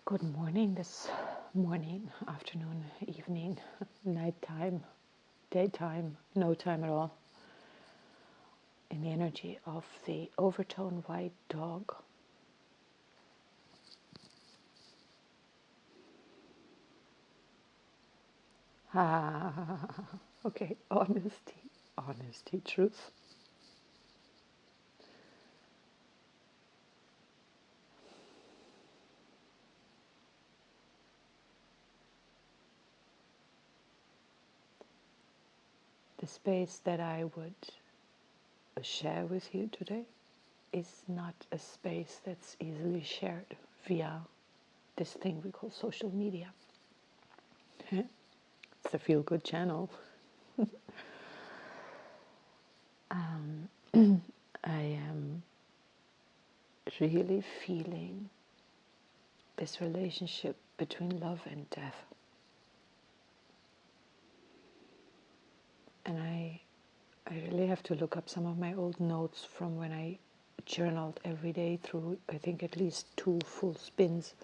Good morning, this morning, afternoon, evening, nighttime, daytime, no time at all, in the energy of the overtone white dog. Okay, honesty, truth. The space that I would share with you today is not a space that's easily shared via this thing we call social media. It's a feel-good channel. I am really feeling this relationship between love and death. And I really have to look up some of my old notes from when I journaled every day through, I think, at least 2 full spins.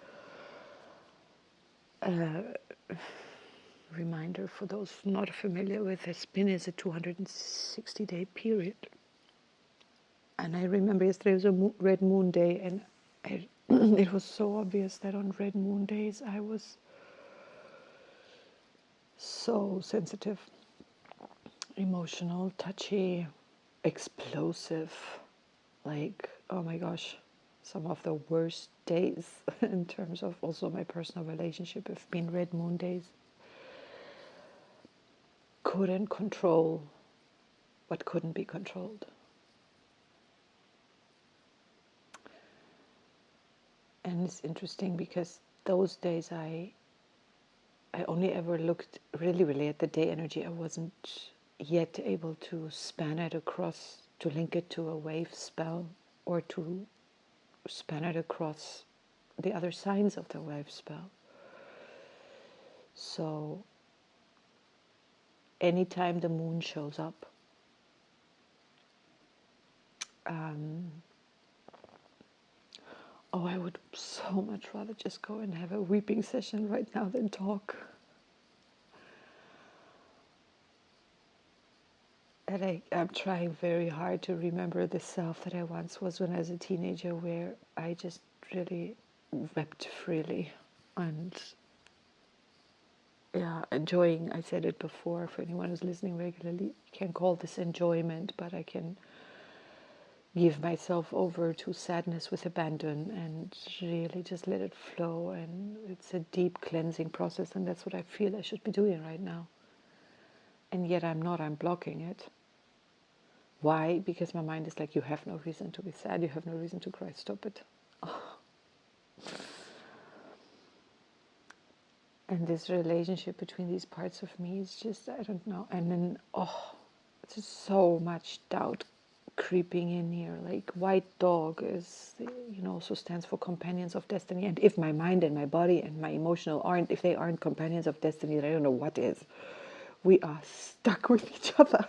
Reminder for those not familiar with a spin is a 260-day period. And I remember yesterday was a red moon day, and it was so obvious that on red moon days I was so sensitive, emotional, touchy, explosive, like, oh my gosh, some of the worst days in terms of also my personal relationship have been red moon days. Couldn't control what couldn't be controlled. And it's interesting because those days I only ever looked really at the day energy. I wasn't yet able to span it across, to link it to a wave spell, or to span it across the other signs of the wave spell. So anytime the moon shows up, I would so much rather just go and have a weeping session right now than talk. And I'm trying very hard to remember the self that I once was when I was a teenager, where I just really wept freely and enjoying. I said it before, for anyone who's listening regularly, I can't call this enjoyment, but I can give myself over to sadness with abandon and really just let it flow. And it's a deep cleansing process, and that's what I feel I should be doing right now. And yet I'm not, I'm blocking it. Why? Because my mind is like, you have no reason to be sad, you have no reason to cry, stop it. And this relationship between these parts of me is just, I don't know. And then, it's just so much doubt creeping in here. Like, white dog is, also stands for companions of destiny. And if my mind and my body and my emotional if they aren't companions of destiny, then I don't know what is. We are stuck with each other.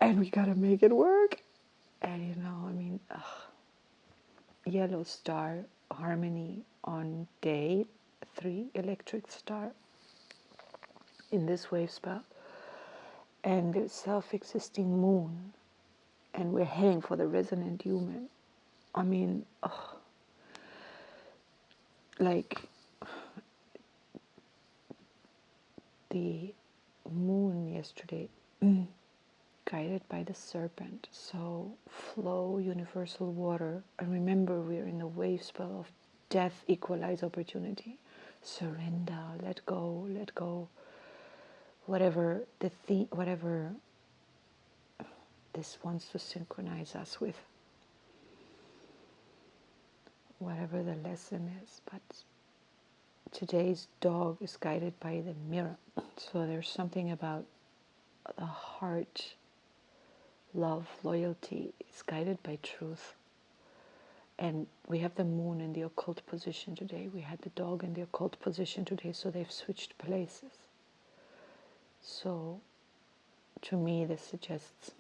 And we gotta make it work. And yellow star harmony on day 3, electric star in this wave spell, and the self-existing moon, and we're heading for the resonant human. Like the moon yesterday, guided by the serpent. So flow, universal water, and remember we're in the wave spell of death, equalize opportunity, surrender, let go, whatever whatever this wants to synchronize us with, whatever the lesson is. But today's dog is guided by the mirror. So there's something about the heart, love, loyalty. It's guided by truth. And we have the moon in the occult position today. We had the dog in the occult position today, so they've switched places. So to me, this suggests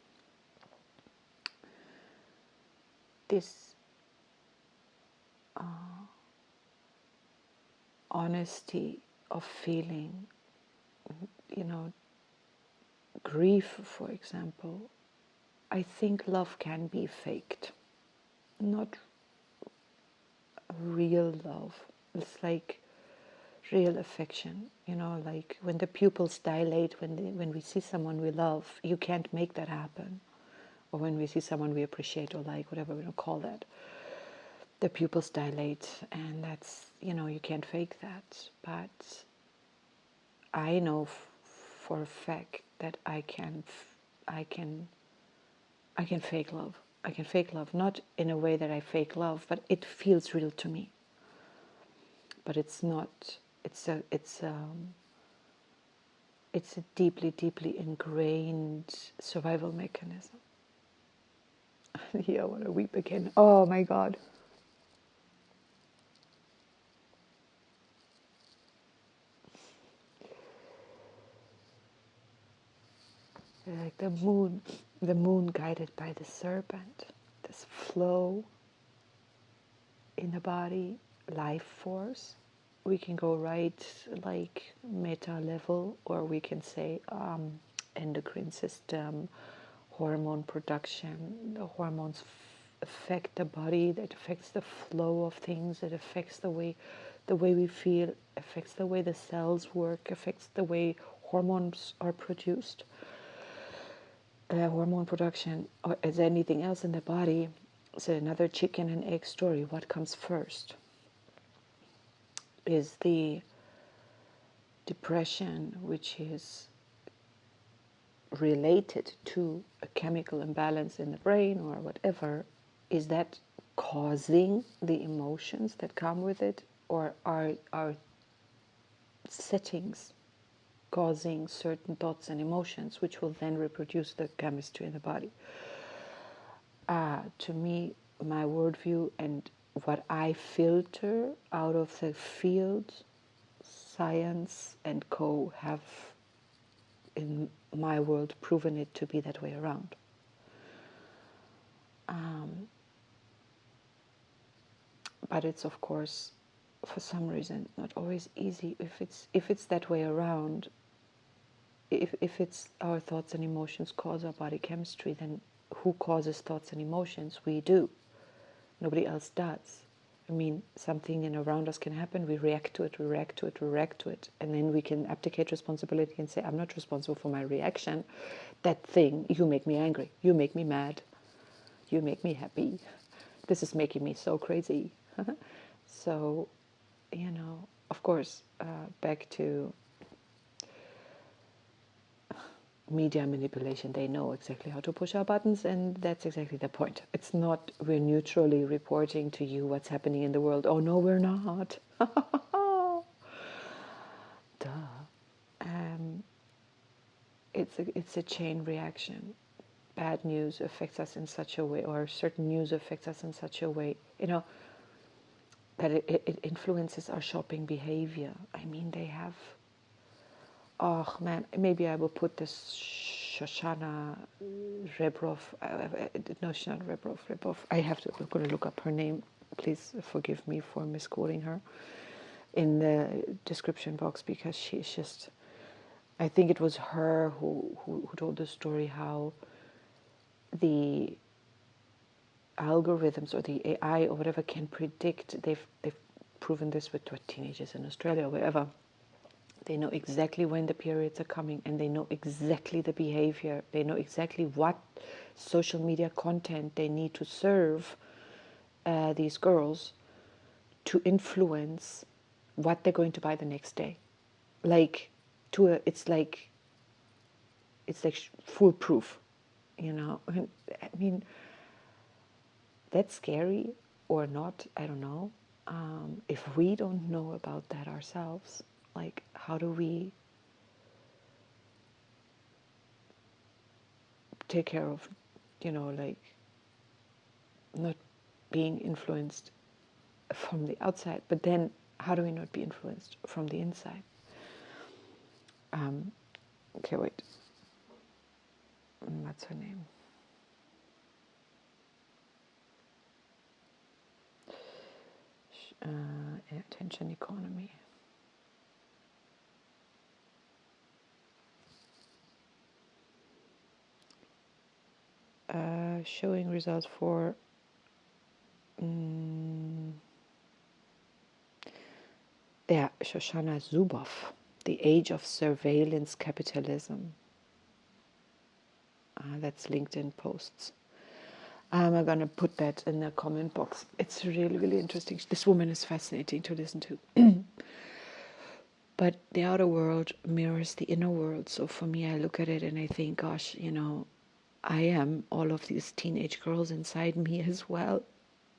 this honesty of feeling, you know, grief, for example. I think love can be faked, not real love. It's like real affection, you know, like when the pupils dilate, when we see someone we love, you can't make that happen. Or when we see someone we appreciate or like, whatever we don't call that, the pupils dilate, and that's, you know, you can't fake that. But I know for a fact that I can fake love. I can fake love, not in a way that I fake love, but it feels real to me. But it's not. It's a deeply, deeply ingrained survival mechanism. Yeah, I want to weep again. Oh my God. Like the moon guided by the serpent, this flow in the body, life force. We can go right like meta level, or we can say endocrine system, hormone production. The hormones affect the body, that affects the flow of things, it affects the way we feel, affects the way the cells work, affects the way hormones are produced. Hormone production, or as anything else in the body, is another chicken and egg story. What comes first? Is the depression, which is related to a chemical imbalance in the brain or whatever, is that causing the emotions that come with it, or are settings causing certain thoughts and emotions which will then reproduce the chemistry in the body? To me, my worldview and what I filter out of the field, science and co, have in my world proven it to be that way around. But it's, of course, for some reason not always easy. If it's that way around, if it's our thoughts and emotions cause our body chemistry, then who causes thoughts and emotions? We do. Nobody else does. I mean, something in around us can happen, we react to it, and then we can abdicate responsibility and say, I'm not responsible for my reaction. That thing, you make me angry, you make me mad, you make me happy. This is making me so crazy. So, you know, of course, back to media manipulation, they know exactly how to push our buttons, and that's exactly the point. It's not we're neutrally reporting to you what's happening in the world. Oh no, we're not. Duh. It's a chain reaction. Bad news affects us in such a way, or certain news affects us in such a way, you know, that it influences our shopping behavior. I mean, they have, oh man, maybe I will put this Shoshana Zuboff, no, she's not Zuboff. I'm going to look up her name. Please forgive me for misquoting her in the description box, because she's just, I think it was her who told the story how the algorithms or the AI or whatever can predict. They've proven this with teenagers in Australia or wherever. They know exactly when the periods are coming, and they know exactly the behavior. They know exactly what social media content they need to serve these girls to influence what they're going to buy the next day. Like, it's like foolproof, you know. I mean, that's scary or not, I don't know. If we don't know about that ourselves, like, how do we take care of, you know, like, not being influenced from the outside, but then how do we not be influenced from the inside? Okay, wait. What's her name? Attention economy. showing results for Shoshana Zuboff, The Age of Surveillance Capitalism. That's LinkedIn posts. I'm going to put that in the comment box. It's really, really interesting. This woman is fascinating to listen to. But the outer world mirrors the inner world. So for me, I look at it and I think, gosh, I am all of these teenage girls inside me as well.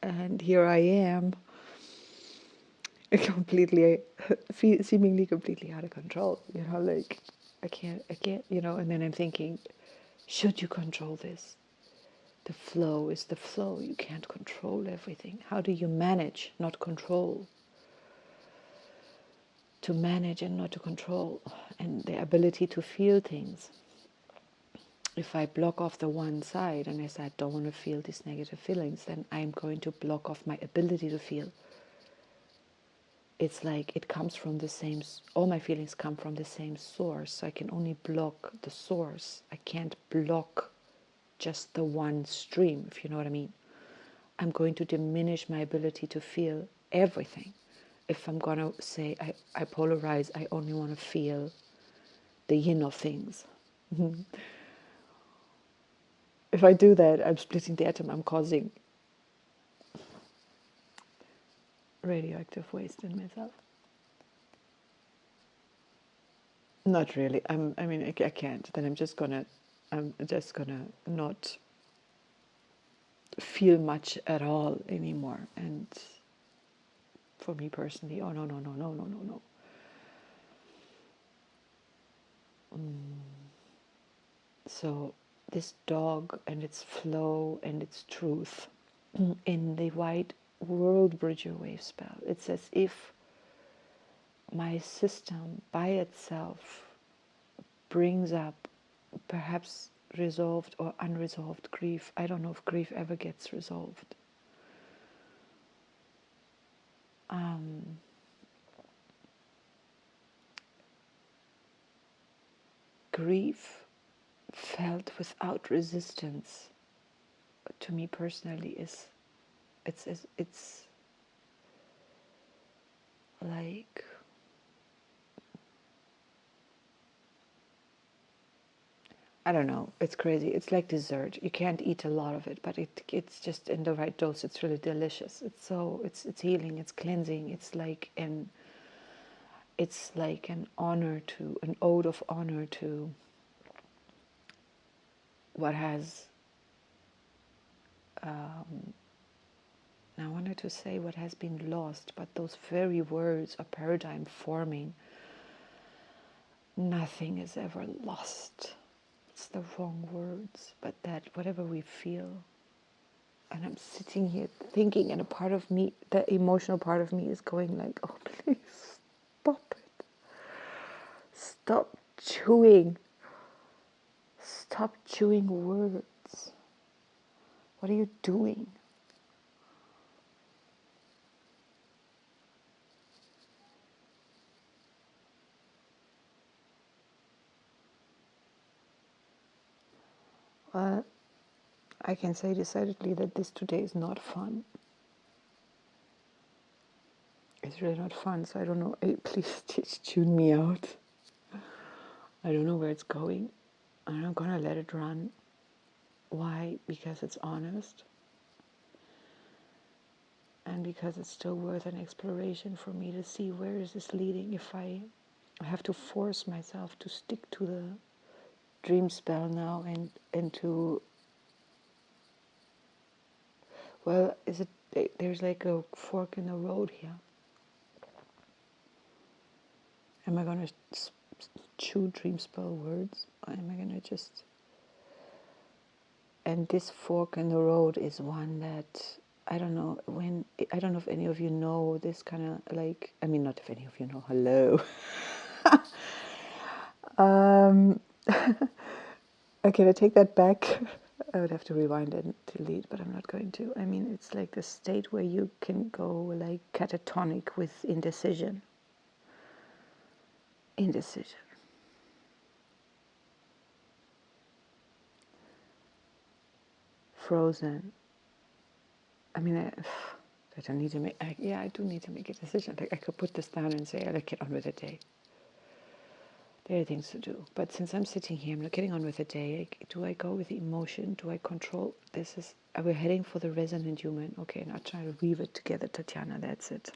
And here I am, completely, seemingly completely out of control. Like I can't, and then I'm thinking, should you control this? The flow is the flow. You can't control everything. How do you manage, not control? To manage and not to control, and the ability to feel things. If I block off the one side and I say I don't want to feel these negative feelings, then I'm going to block off my ability to feel. It's like it comes from the same, all my feelings come from the same source. So I can only block the source. I can't block just the one stream, if you know what I mean. I'm going to diminish my ability to feel everything. If I'm going to say I polarize, I only want to feel the yin of things. If I do that, I'm splitting the atom. I'm causing radioactive waste in myself. Not really. I can't. Then I'm just gonna not feel much at all anymore. And for me personally, oh no. So this dog and its flow and its truth in the white world bridger wave spell, it's as if my system by itself brings up perhaps resolved or unresolved grief. I don't know if grief ever gets resolved. Grief felt without resistance, to me personally, is it's like I don't know. It's crazy. It's like dessert. You can't eat a lot of it, but it's just in the right dose. It's really delicious. It's healing. It's cleansing. It's like an honor to an ode of honor to what has. I wanted to say what has been lost, but those very words are paradigm forming. Nothing is ever lost. It's the wrong words, but that whatever we feel. And I'm sitting here thinking, and a part of me, the emotional part of me, is going like, oh, please stop it. Stop chewing. Stop chewing words. What are you doing? I can say decidedly that this today is not fun. It's really not fun, so I don't know. Please just tune me out. I don't know where it's going. I'm not gonna let it run. Why? Because it's honest. And because it's still worth an exploration for me to see where is this leading. If I have to force myself to stick to the dream spell now and to, well, there's like a fork in the road here. Am I going to chew dream spell words? Or am I going to just... And this fork in the road is one that, I don't know if any of you know this kind of like, not if any of you know, hello. Okay, I take that back. I would have to rewind and delete, but I'm not going to. It's like the state where you can go like catatonic with indecision. frozen. I mean, I don't need to make, I do need to make a decision. Like, I could put this down and say, let's get on with the day. There are things to do. But since I'm sitting here, I'm not getting on with the day. Do I go with the emotion? Do I control? We're heading for the resonant human. Okay, now try to weave it together, Tatiana. That's it.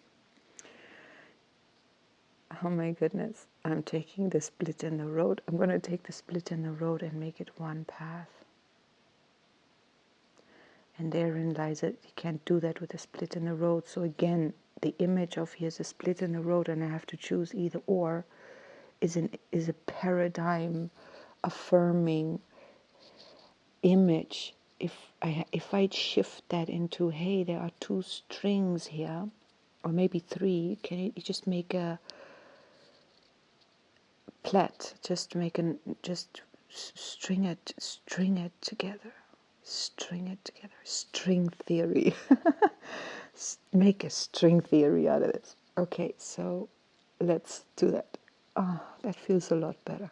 Oh my goodness. I'm taking the split in the road. I'm going to take the split in the road and make it one path. And therein lies it. You can't do that with a split in the road. So again, the image of here's a split in the road and I have to choose either or is a paradigm affirming image. If I shift that into, hey, there are two strings here, or maybe three, can you just make a plait? Just string it together. String it together. String theory. Make a string theory out of this. Okay, so let's do that. Oh, that feels a lot better.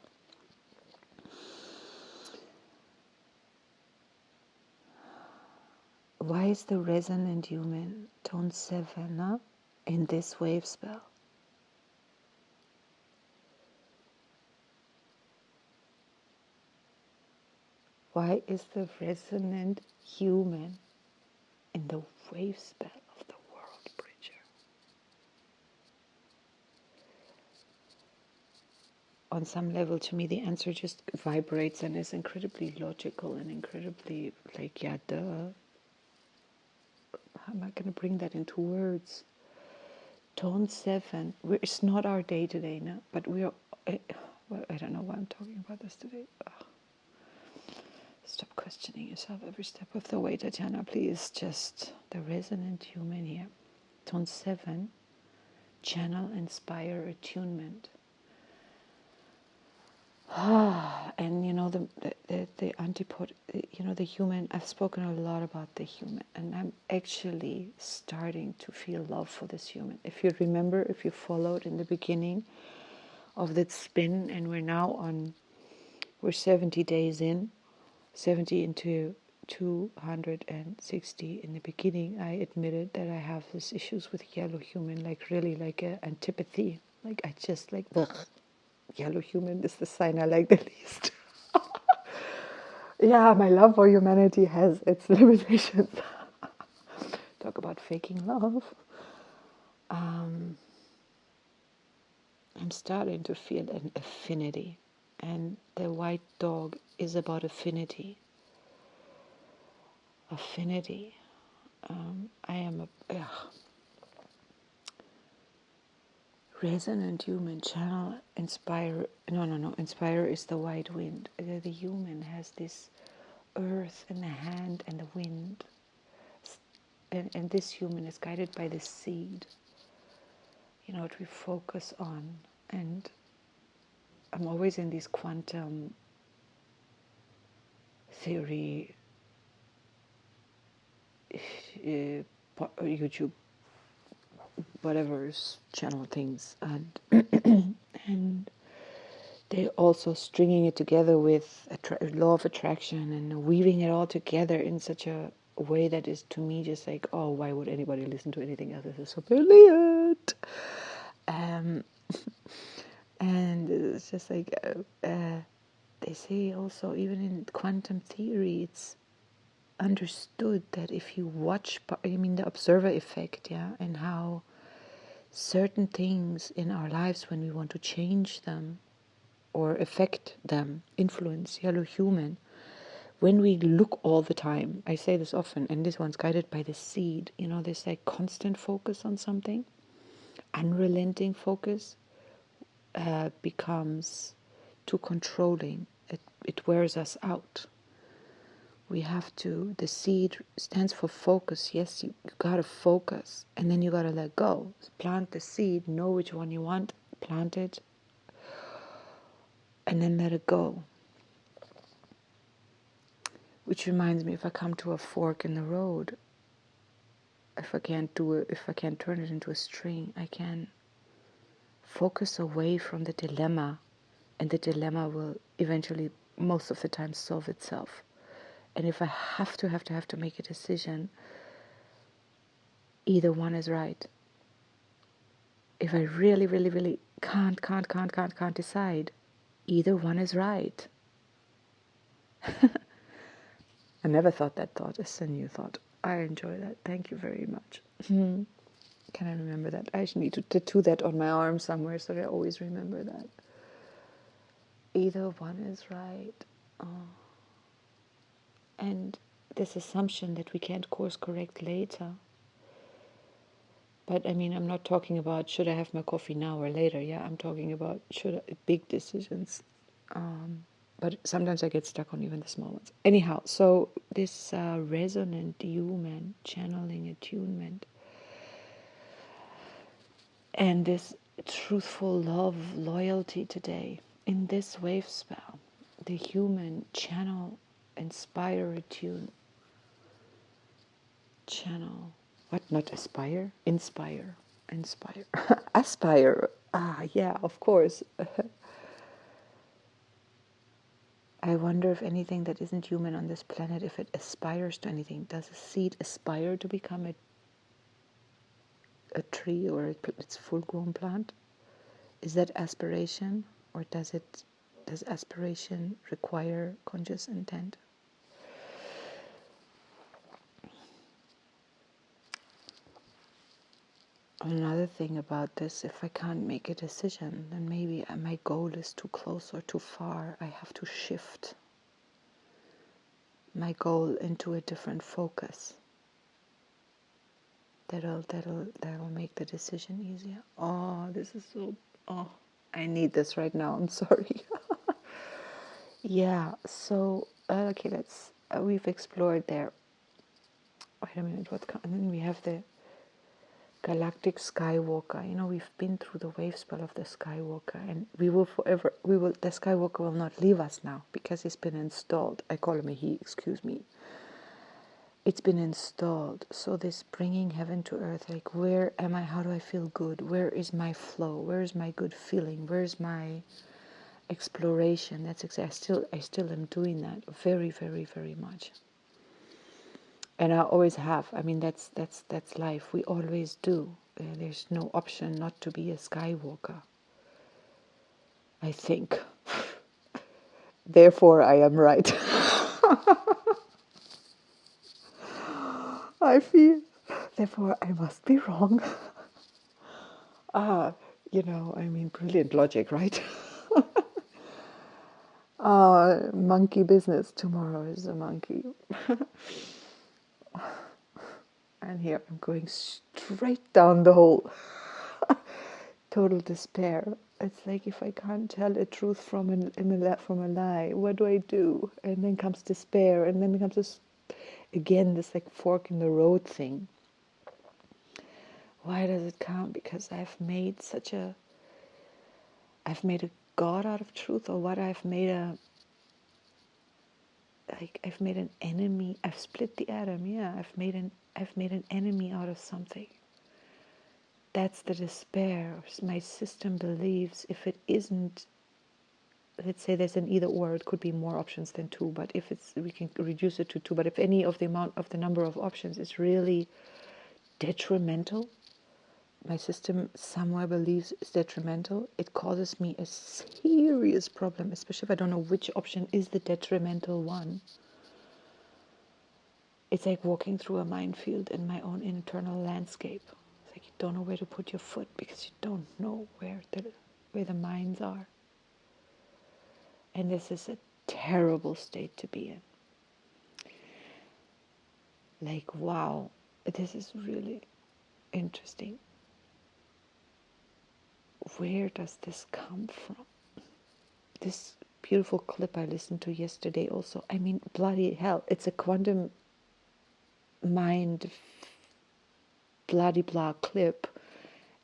Why is the resonant human tone 7 in this wave spell? Why is the resonant human in the wave spell of the world bridger? On some level, to me, the answer just vibrates and is incredibly logical and incredibly like, yeah, duh. How am I going to bring that into words? Tone 7, it's not our day today, no? But we are, well, I don't know why I'm talking about this today. Ugh. Stop questioning yourself every step of the way, Tatiana, please. Just the resonant human here. Tone 7, channel, inspire, attunement. And you know, the antipode, you know, the human, I've spoken a lot about the human, and I'm actually starting to feel love for this human. If you remember, if you followed in the beginning of that spin, and we're 70 days in, 70 into 260. In the beginning, I admitted that I have these issues with yellow human, like really like an antipathy. Like I just like, ugh. Yellow human is the sign I like the least. Yeah, my love for humanity has its limitations. Talk about faking love. I'm starting to feel an affinity, and the white dog is about affinity. Affinity. I am a resonant human channel. Inspire. No. Inspire is the white wind. The human has this earth in the hand and the wind. And this human is guided by the seed, you know, what we focus on. And I'm always in these quantum theory YouTube, whatever's channel things, and and they also stringing it together with law of attraction and weaving it all together in such a way that is, to me, just like, oh, why would anybody listen to anything else? This is so brilliant. And it's just like, they say also, even in quantum theory, it's understood that if you watch, the observer effect, yeah, and how certain things in our lives, when we want to change them or affect them, influence yellow human, when we look all the time, I say this often, and this one's guided by the seed, you know, this like constant focus on something, unrelenting focus becomes too controlling. It wears us out. We have to, the seed stands for focus. Yes, you gotta focus, and then you gotta let go. Plant the seed, know which one you want, plant it, and then let it go. Which reminds me, if I come to a fork in the road, if I can't turn it into a string, I can focus away from the dilemma, and the dilemma will eventually, most of the time, solve itself. And if I have to make a decision, either one is right. If I really can't decide, either one is right. I never thought that thought. It's a new thought. I enjoy that. Thank you very much. Can I remember that? I actually need to tattoo that on my arm somewhere so that I always remember that. Either one is right. Oh. And this assumption that we can't course correct later. But I mean, I'm not talking about should I have my coffee now or later. Yeah, I'm talking about big decisions. But sometimes I get stuck on even the small ones. Anyhow, so this resonant human channeling attunement and this truthful love, loyalty today in this wave spell, the human channel, inspire, attune, channel. What? Not aspire? Inspire. Aspire. Ah, yeah, of course. I wonder if anything that isn't human on this planet, if it aspires to anything. Does a seed aspire to become a tree or its full-grown plant? Is that aspiration, or does aspiration require conscious intent? Another thing about this, if I can't make a decision, then maybe my goal is too close or too far. I have to shift my goal into a different focus. That'll make the decision easier. Oh, this is so. Oh, I need this right now. I'm sorry. Yeah. So okay, we've explored there. Wait a minute. And then we have the galactic skywalker. We've been through the wave spell of the skywalker, and we will forever. The skywalker will not leave us now because he's been installed. I call him a he. Excuse me. It's been installed. So this bringing heaven to earth, like where am I? How do I feel good? Where is my flow? Where is my good feeling? Where is my exploration? That's exactly. I still am doing that very, very, very much. And I always have. I mean, that's life. We always do. There's no option not to be a skywalker, I think. Therefore, I am right. I feel. Therefore, I must be wrong. Brilliant logic, right? Monkey business. Tomorrow is a monkey. And here I'm going straight down the hole. Total despair. It's like if I can't tell a truth from a lie, what do I do? And then comes despair, and then comes this like fork in the road thing. Why does it come? Because I've made a god out of truth, or what? I've made an enemy. I've split the atom. Yeah, I've made an enemy out of something. That's the despair. My system believes if it isn't, let's say there's an either or, it could be more options than two, but if we can reduce it to two, but if any of the number of options is really detrimental, my system somewhere believes is detrimental, it causes me a serious problem, especially if I don't know which option is the detrimental one. It's like walking through a minefield in my own internal landscape. It's like you don't know where to put your foot because you don't know where the mines are. And this is a terrible state to be in. Like, wow, this is really interesting. Where does this come from? This beautiful clip I listened to yesterday also. I mean, bloody hell, it's a quantum mind bloody blah clip,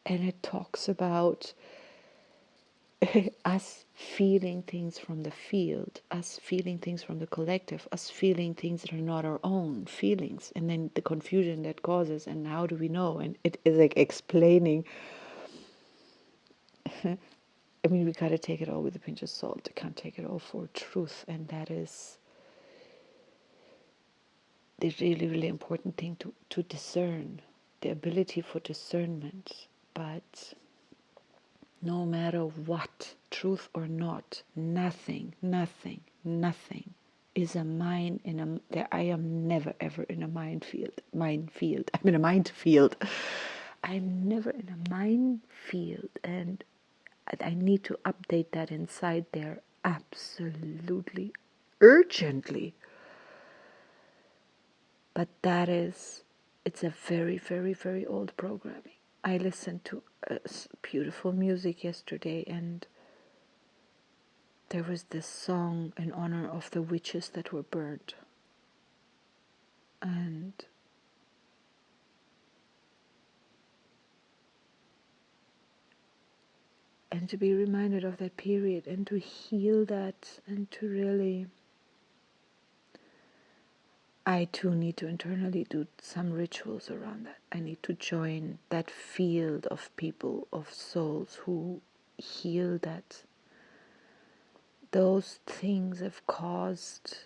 and it talks about us feeling things from the field, us feeling things from the collective, us feeling things that are not our own feelings, and then the confusion that causes, and how do we know? And it is like explaining. I mean, we gotta take it all with a pinch of salt. I can't take it all for truth, and that is the really, really important thing to discern, the ability for discernment. But no matter what, truth or not, nothing is a mine in a. I am never ever in a minefield. Minefield. I'm in a minefield. I'm never in a minefield, and I need to update that inside there absolutely, urgently. But it's a very, very, very old programming. I listened to beautiful music yesterday, and there was this song in honor of the witches that were burned. And to be reminded of that period and to heal that and to really, I too need to internally do some rituals around that. I need to join that field of people, of souls who heal that. Those things have caused,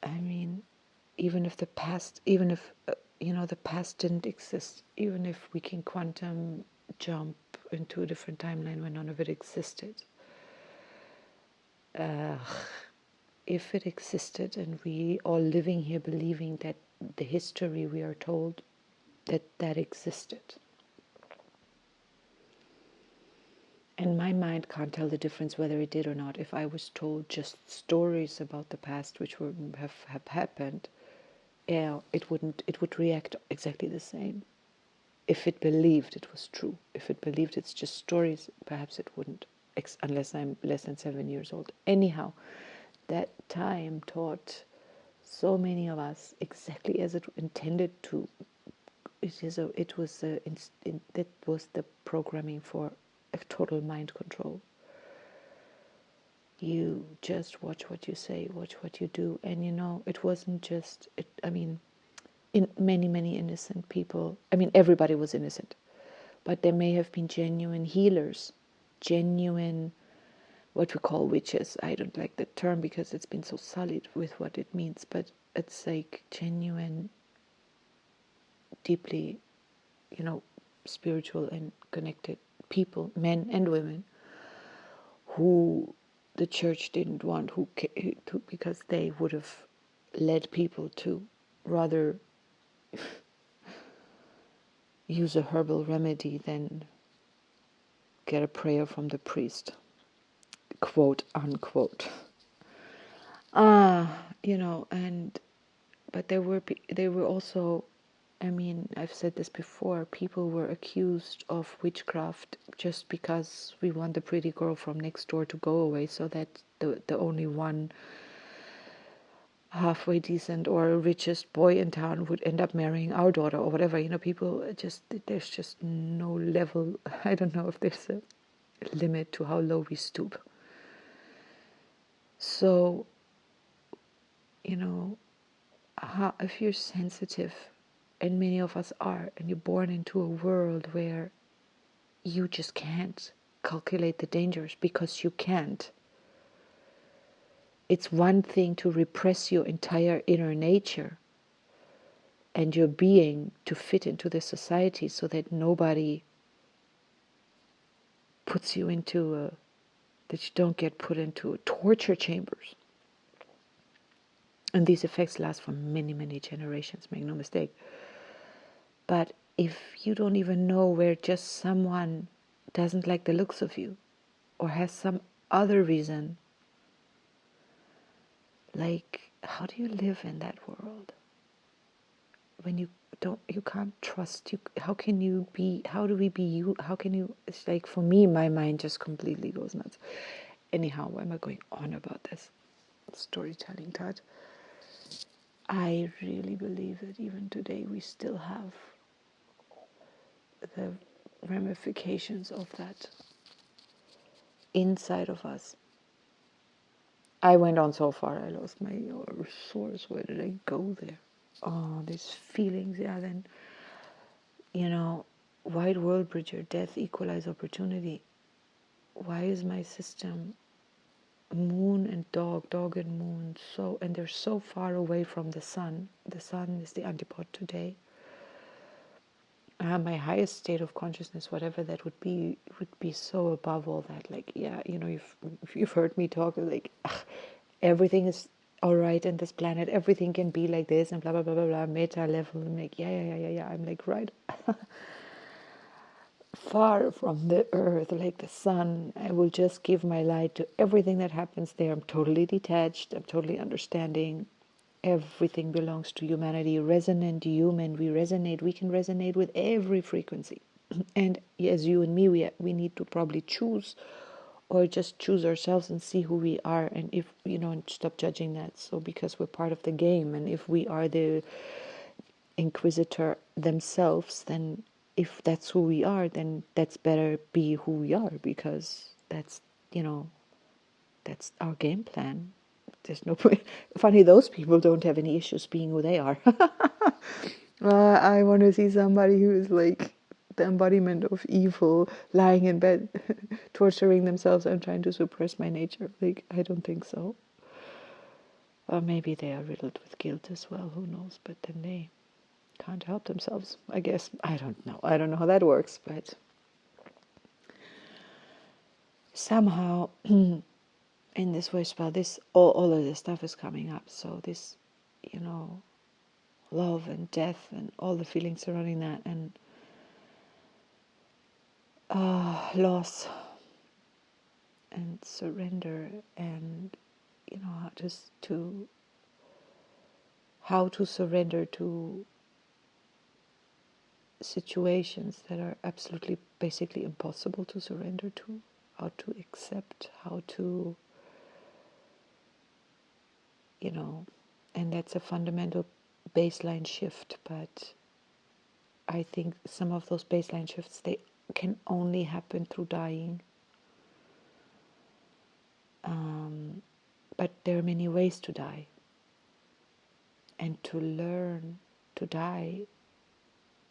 I mean, even if the past, even if, the past didn't exist, even if we can quantum jump into a different timeline where none of it existed, if it existed and we all living here believing that the history we are told that existed, and my mind can't tell the difference whether it did or not. If I was told just stories about the past which would have happened, yeah, it would react exactly the same. If it believed it was true, if it believed it's just stories, perhaps it wouldn't, unless I'm less than 7 years old. Anyhow, that time taught so many of us exactly as it intended to. That was the programming for a total mind control. You just watch what you say, watch what you do, and it wasn't just. In many innocent people. Everybody was innocent, but there may have been genuine healers, genuine, what we call witches. I don't like that term because it's been so sullied with what it means, but it's like genuine, deeply, spiritual and connected people, men and women, who the church didn't want, because they would have led people to rather use a herbal remedy than get a prayer from the priest, quote unquote. But they were also, I've said this before, people were accused of witchcraft just because we want the pretty girl from next door to go away, so that the only one halfway decent or richest boy in town would end up marrying our daughter or whatever. People there's just no level. I don't know if there's a limit to how low we stoop. So, if you're sensitive, and many of us are, and you're born into a world where you just can't calculate the dangers because you can't. It's one thing to repress your entire inner nature and your being to fit into the society so that nobody puts you into that you don't get put into torture chambers. And these effects last for many generations, make no mistake. But if you don't even know where just someone doesn't like the looks of you or has some other reason, like, how do you live in that world when you can't trust you? How do we be you? How can you? It's like, for me, my mind just completely goes nuts. Anyhow, why am I going on about this storytelling, Todd? I really believe that even today we still have the ramifications of that inside of us. I went on so far, I lost my source. Where did I go there? Oh, these feelings, yeah, then, wide world bridger, death equalize opportunity. Why is my system moon and dog and moon, and they're so far away from the sun. The sun is the antipode today. My highest state of consciousness, whatever that would be so above all that. Like, yeah, you've heard me talk, like, everything is all right in this planet. Everything can be like this and blah blah blah blah blah. Meta level. I'm like, yeah. I'm like, right. Far from the earth, like the sun, I will just give my light to everything that happens there. I'm totally detached. I'm totally understanding. Everything belongs to humanity. Resonant human. We can resonate with every frequency. And as you and me, we need to probably choose, or just choose ourselves and see who we are, and if and stop judging that. So because we're part of the game, and if we are the inquisitor themselves, then if that's who we are, then that's better be who we are, because that's that's our game plan. There's no point. Funny, those people don't have any issues being who they are. I want to see somebody who is like the embodiment of evil, lying in bed, torturing themselves and trying to suppress my nature. Like, I don't think so. Or maybe they are riddled with guilt as well, who knows, but then they can't help themselves, I guess. I don't know how that works, but somehow in this way, well, this all of this stuff is coming up. So this, love and death and all the feelings surrounding that, and loss and surrender, and just how to surrender to situations that are absolutely basically impossible to surrender to, how to accept, how to and that's a fundamental baseline shift. But I think some of those baseline shifts, they can only happen through dying. But there are many ways to die, and to learn to die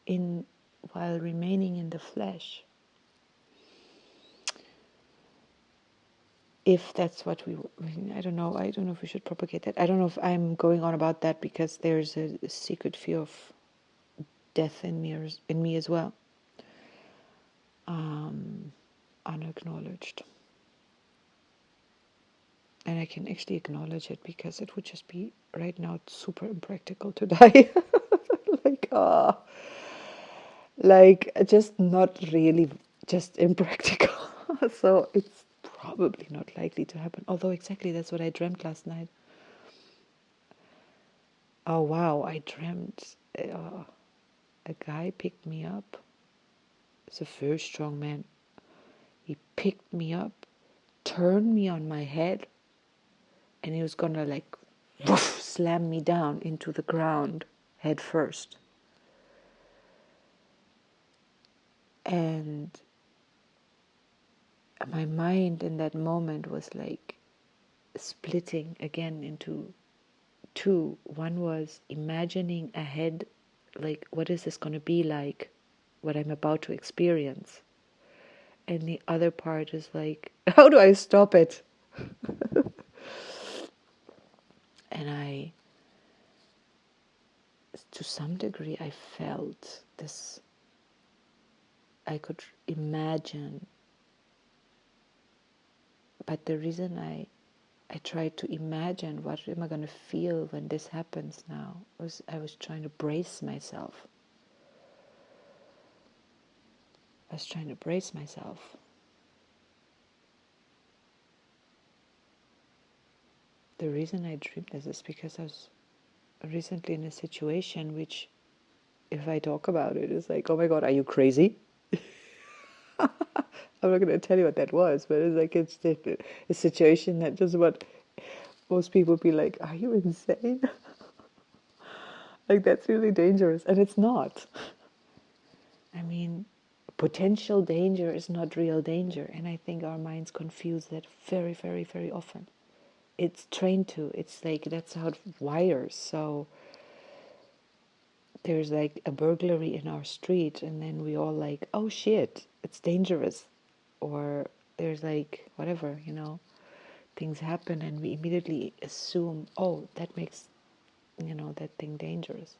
while remaining in the flesh, if that's what I don't know if we should propagate that. I don't know if I'm going on about that because there's a secret fear of death in me as well, unacknowledged. And I can actually acknowledge it, because it would just be right now super impractical to die. like just not really, just impractical. So it's probably not likely to happen. Although exactly that's what I dreamt last night. Oh wow, I dreamt a guy picked me up. It's a very strong man. He picked me up, turned me on my head, and he was gonna like woof, slam me down into the ground head first. And my mind in that moment was like splitting again into two. One was imagining ahead, like, what is this going to be like, what I'm about to experience. And the other part is like, how do I stop it? And to some degree, I felt this, I could imagine. But the reason I tried to imagine what am I going to feel when this happens now was I was trying to brace myself. The reason I dreamed this is because I was recently in a situation which, if I talk about it, is like, oh my God, are you crazy? I'm not going to tell you what that was, but it's like it's a situation that just what most people be like, are you insane? Like, that's really dangerous. And it's not. I mean, potential danger is not real danger. And I think our minds confuse that very, very, very often. It's trained to. It's like, that's how it wires. So there's like a burglary in our street, and then we all like, oh shit, it's dangerous. Or there's like, whatever, things happen and we immediately assume, oh, that makes, that thing dangerous.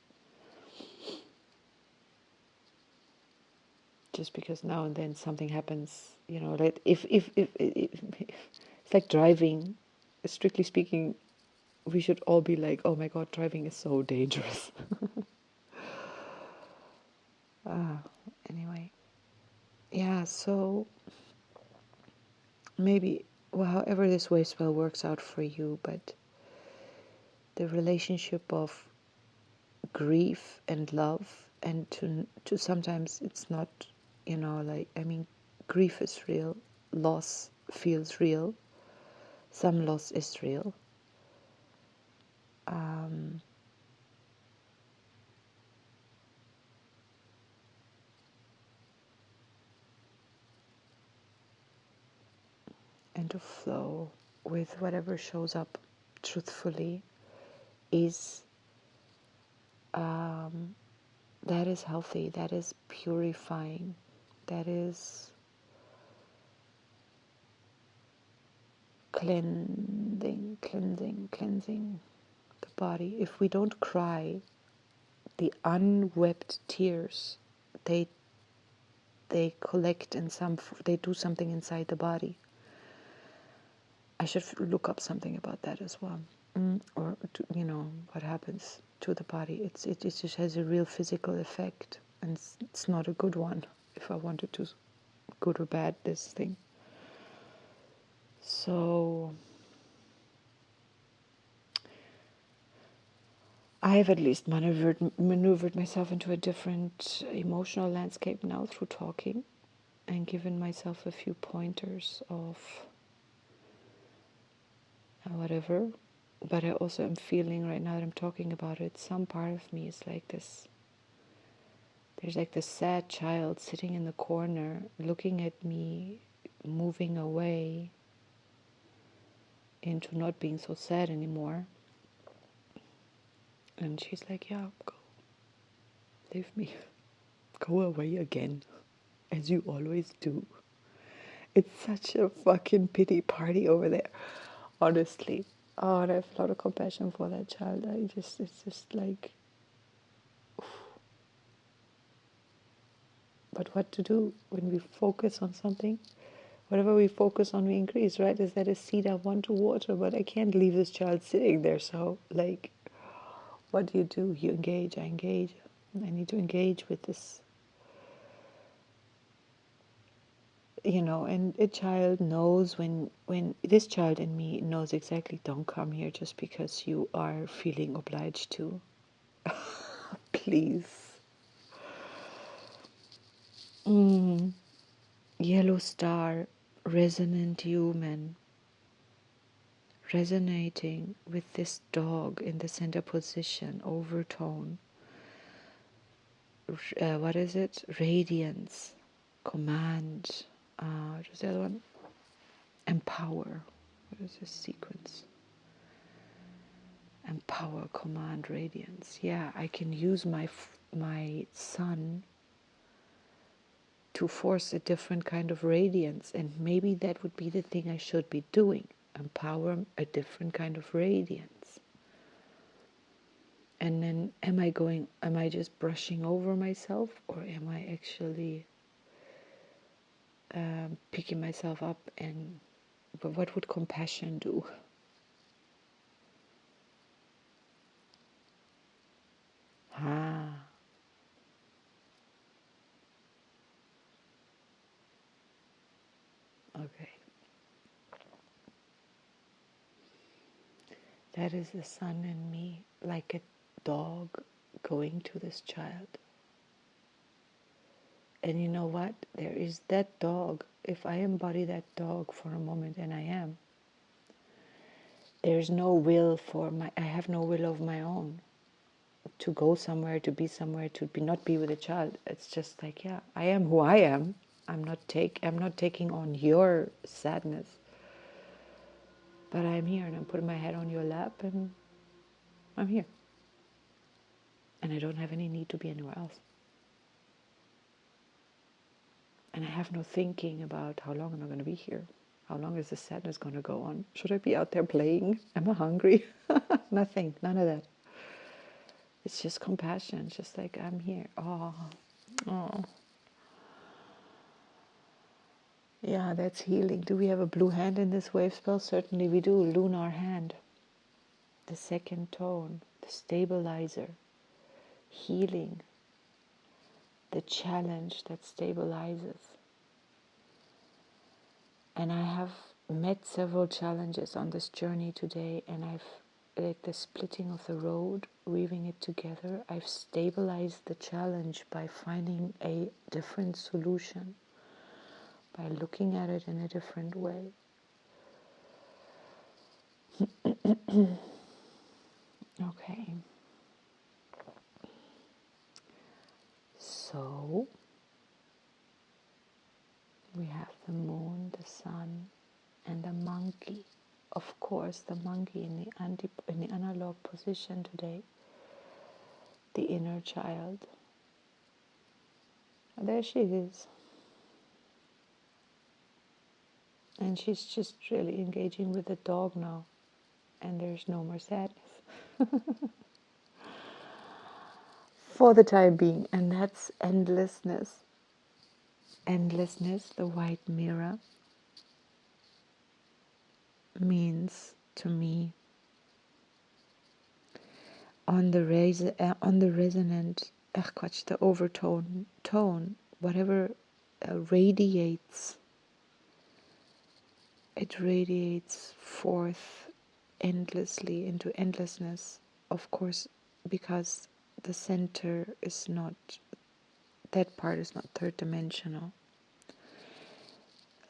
Just because now and then something happens, like if it's like driving, strictly speaking, we should all be like, oh my God, driving is so dangerous. Anyway, yeah, so maybe, well, however this way spell works out for you, but the relationship of grief and love, and to sometimes it's not, like, I mean, grief is real, loss feels real, some loss is real. And to flow with whatever shows up truthfully is that is healthy, that is purifying, that is cleansing the body. If we don't cry, the unwept tears, they collect in they do something inside the body. I should look up something about that as well. Or, what happens to the body. It just has a real physical effect, and it's not a good one, if I wanted to, good or bad, this thing. So I have at least maneuvered myself into a different emotional landscape now through talking, and given myself a few pointers of whatever. But I also am feeling right now that I'm talking about it, some part of me is like this. There's like this sad child sitting in the corner looking at me, moving away into not being so sad anymore. And she's like, yeah, go. Leave me. Go away again, as you always do. It's such a fucking pity party over there, honestly. Oh, and I have a lot of compassion for that child. It's just like, but what to do when we focus on something? Whatever we focus on, we increase, right? Is that a seed I want to water? But I can't leave this child sitting there. So, like, what do? You engage. I engage. I need to engage with this, and a child knows when this child in me knows exactly, don't come here just because you are feeling obliged to. Please. Yellow star, resonant human, resonating with this dog in the center position, overtone. What is it? Radiance, command. What was the other one? Empower. What is this sequence? Empower, command, radiance. Yeah, I can use my sun to force a different kind of radiance, and maybe that would be the thing I should be doing. Empower a different kind of radiance. And then am I just brushing over myself, or am I actually picking myself up? And but what would compassion do? Okay. That is the sun in me, like a dog going to this child. And you know what? There is that dog. If I embody that dog for a moment, and I am, there's no will I have no will of my own to go somewhere, to be somewhere, to not be with a child. It's just like, yeah, I am who I am. I'm not taking on your sadness. But I'm here, and I'm putting my head on your lap, and I'm here. And I don't have any need to be anywhere else. And I have no thinking about how long am I going to be here. How long is the sadness going to go on? Should I be out there playing? Am I hungry? Nothing, none of that. It's just compassion, just like I'm here. Oh, oh. Yeah, that's healing. Do we have a blue hand in this wave spell? Certainly we do. Lunar hand. The second tone, the stabilizer, healing, the challenge that stabilizes. And I have met several challenges on this journey today, and I've, like the splitting of the road, weaving it together, I've stabilized the challenge by finding a different solution, by looking at it in a different way. Okay. So we have the moon, the sun, and the monkey. Of course, the monkey in the analog position today, the inner child. And there she is. And she's just really engaging with the dog now. And there's no more sadness. For the time being. And that's endlessness. Endlessness, the white mirror, means to me on the resonant, the overtone tone, whatever radiates, it radiates forth endlessly into endlessness, of course, because the center is not, that part is not third dimensional.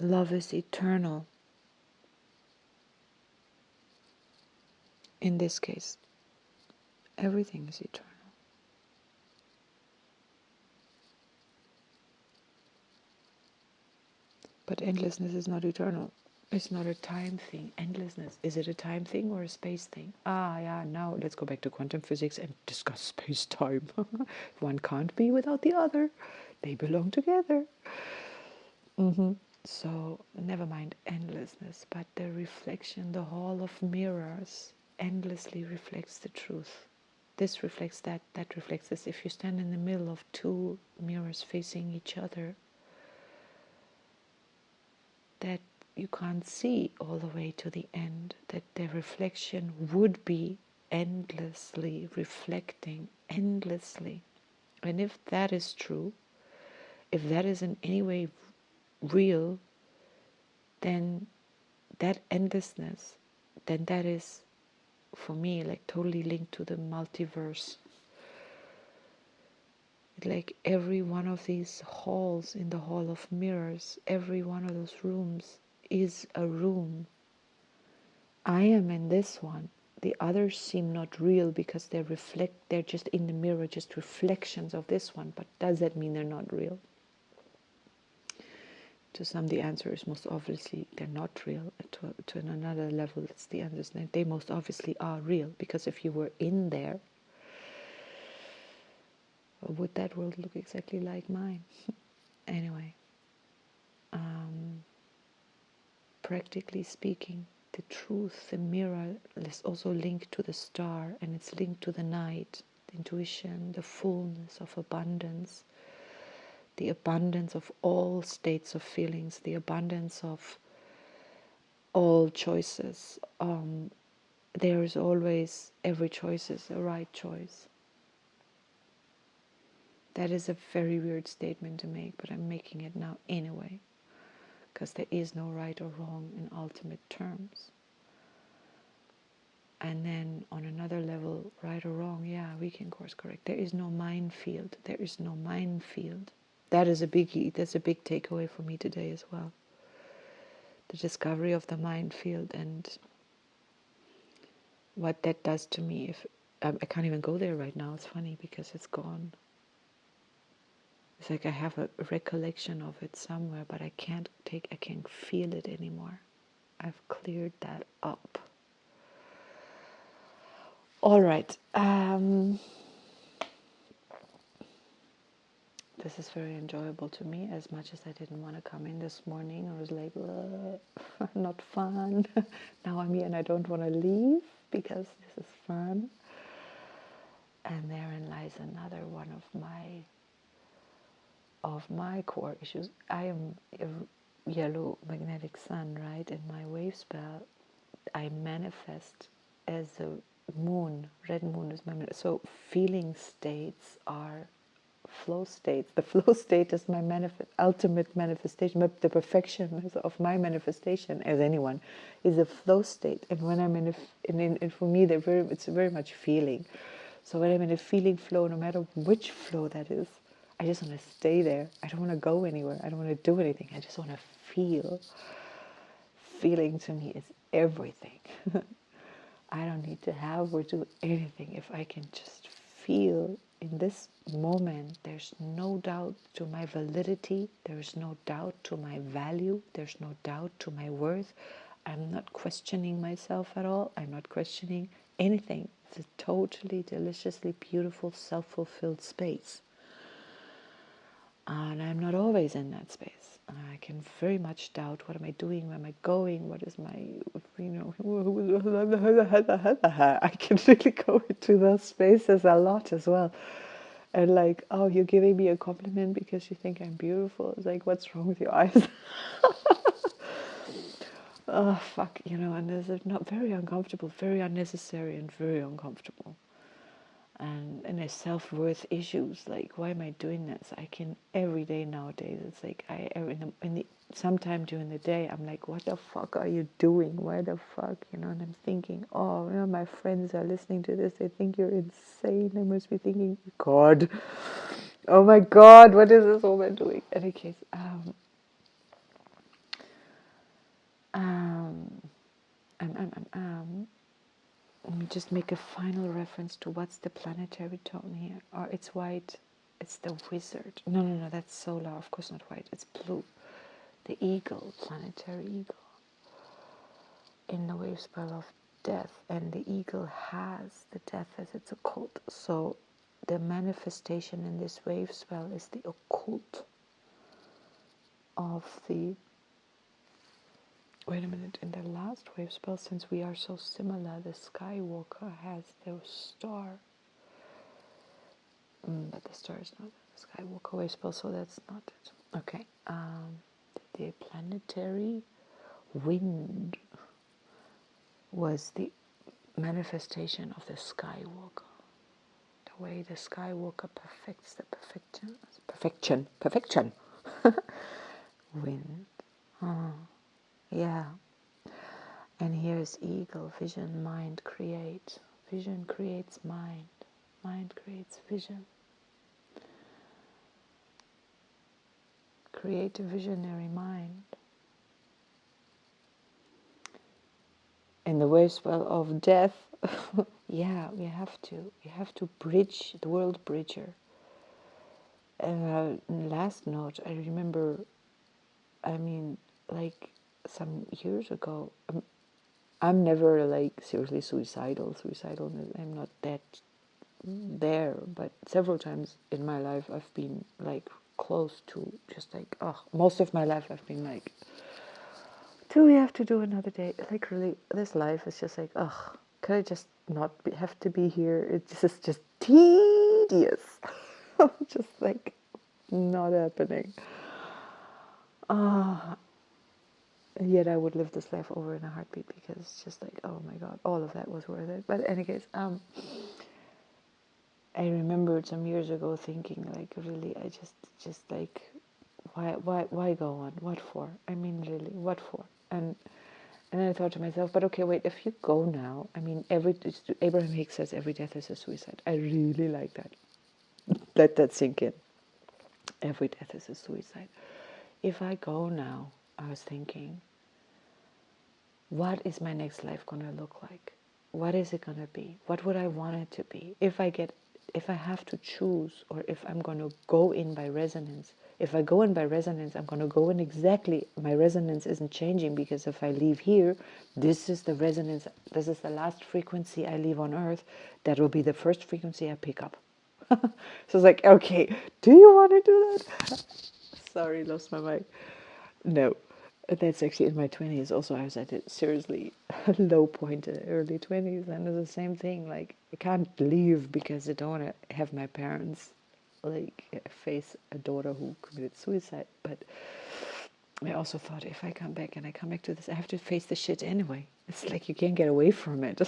Love is eternal. In this case, everything is eternal. But endlessness is not eternal. It's not a time thing. Endlessness. Is it a time thing or a space thing? Yeah, now let's go back to quantum physics and discuss space-time. One can't be without the other. They belong together. So, never mind endlessness, but the reflection, the hall of mirrors, endlessly reflects the truth. This reflects that, that reflects this. If you stand in the middle of two mirrors facing each other, that you can't see all the way to the end, that the reflection would be endlessly reflecting, endlessly. And if that is true, if that is in any way real, then that endlessness, then that is, for me, like totally linked to the multiverse. Like every one of these halls in the hall of mirrors, every one of those rooms is a room. I am in this one. The others seem not real because they're just in the mirror, just reflections of this one. But does that mean they're not real? To some, the answer is most obviously they're not real. To another level, it's the understanding they most obviously are real. Because if you were in there, would that world look exactly like mine? Anyway, practically speaking, the truth, the mirror, is also linked to the star, and it's linked to the night, the intuition, the fullness of abundance, the abundance of all states of feelings, the abundance of all choices. There is always, every choice is a right choice. That is a very weird statement to make, but I'm making it now anyway, because there is no right or wrong in ultimate terms. And then on another level, right or wrong, yeah, we can course correct. There is no minefield. There is no minefield. That is a biggie. That's a big takeaway for me today as well. The discovery of the minefield and what that does to me. If I can't even go there right now. It's funny because it's gone. It's like I have a recollection of it somewhere, but I can't feel it anymore. I've cleared that up. All right. this is very enjoyable to me, as much as I didn't want to come in this morning. I was like, not fun. Now I'm here and I don't want to leave because this is fun. And therein lies another one of my core issues. I am a yellow magnetic sun, right? In my wave spell, I manifest as a moon. Red moon is my so feeling states are flow states. The flow state is my ultimate manifestation, but the perfection of my manifestation, as anyone, is a flow state. And when I'm and for me, it's very much feeling. So when I'm in a feeling flow, no matter which flow that is, I just want to stay there. I don't want to go anywhere. I don't want to do anything. I just want to feel. Feeling to me is everything. I don't need to have or do anything. If I can just feel in this moment, there's no doubt to my validity. There's no doubt to my value. There's no doubt to my worth. I'm not questioning myself at all. I'm not questioning anything. It's a totally deliciously beautiful, self-fulfilled space. And I'm not always in that space. I can very much doubt, what am I doing? Where am I going? What is my, I can really go into those spaces a lot as well. And like, oh, you're giving me a compliment because you think I'm beautiful. It's like, what's wrong with your eyes? Oh, fuck, and this is not very uncomfortable, very unnecessary and very uncomfortable. And there's self-worth issues, like, why am I doing this? I can every day nowadays, it's like sometime during the day, I'm like, what the fuck are you doing? Why the fuck, and I'm thinking, oh, my friends are listening to this, they think you're insane. They must be thinking, God, oh my God, what is this woman doing? In any case, let me just make a final reference to what's the planetary tone here. Or it's white. It's the wizard. No, that's solar. Of course not white. It's blue. The eagle, planetary eagle. In the wave spell of death. And the eagle has the death as its occult. So the manifestation in this wave spell is the occult of the... Wait a minute, in the last wave spell, since we are so similar, the Skywalker has the star. But the star is not the Skywalker wave spell, so that's not it. Okay, the planetary wind was the manifestation of the Skywalker. The way the Skywalker perfects the perfection. Wind. Yeah. And here's eagle, vision, mind, create. Vision creates mind. Mind creates vision. Create a visionary mind. In the wave spell of death, yeah, we have to bridge, the world bridger. Last note, I remember, like some years ago, I'm never like seriously suicidal. I'm not that there, but several times in my life I've been like close to just like, most of my life I've been like, do we have to do another day? Like really, this life is just like, can I just not have to be here? It's just tedious. Just like not happening. Yet I would live this life over in a heartbeat, because it's just like, oh my God, all of that was worth it. But in any case, I remembered some years ago thinking, like, really, I just like, why go on? What for? I mean, really, what for? And then I thought to myself, but okay, wait, if you go now, Abraham Hicks says every death is a suicide. I really like that. Let that sink in. Every death is a suicide. If I go now, I was thinking, what is my next life going to look like? What is it going to be? What would I want it to be? If I have to choose, or if I'm going to go in by resonance. If I go in by resonance, I'm going to go in exactly, my resonance isn't changing, because if I leave here, this is the resonance, this is the last frequency I leave on earth, that will be the first frequency I pick up. So I was like, okay, do you want to do that? Sorry, lost my mic. No, that's actually in my 20s. Also, I was at a seriously low point in the early 20s, and it's the same thing. Like, I can't leave because I don't want to have my parents like face a daughter who committed suicide. But I also thought, if I come back and I come back to this, I have to face the shit anyway. It's like you can't get away from it.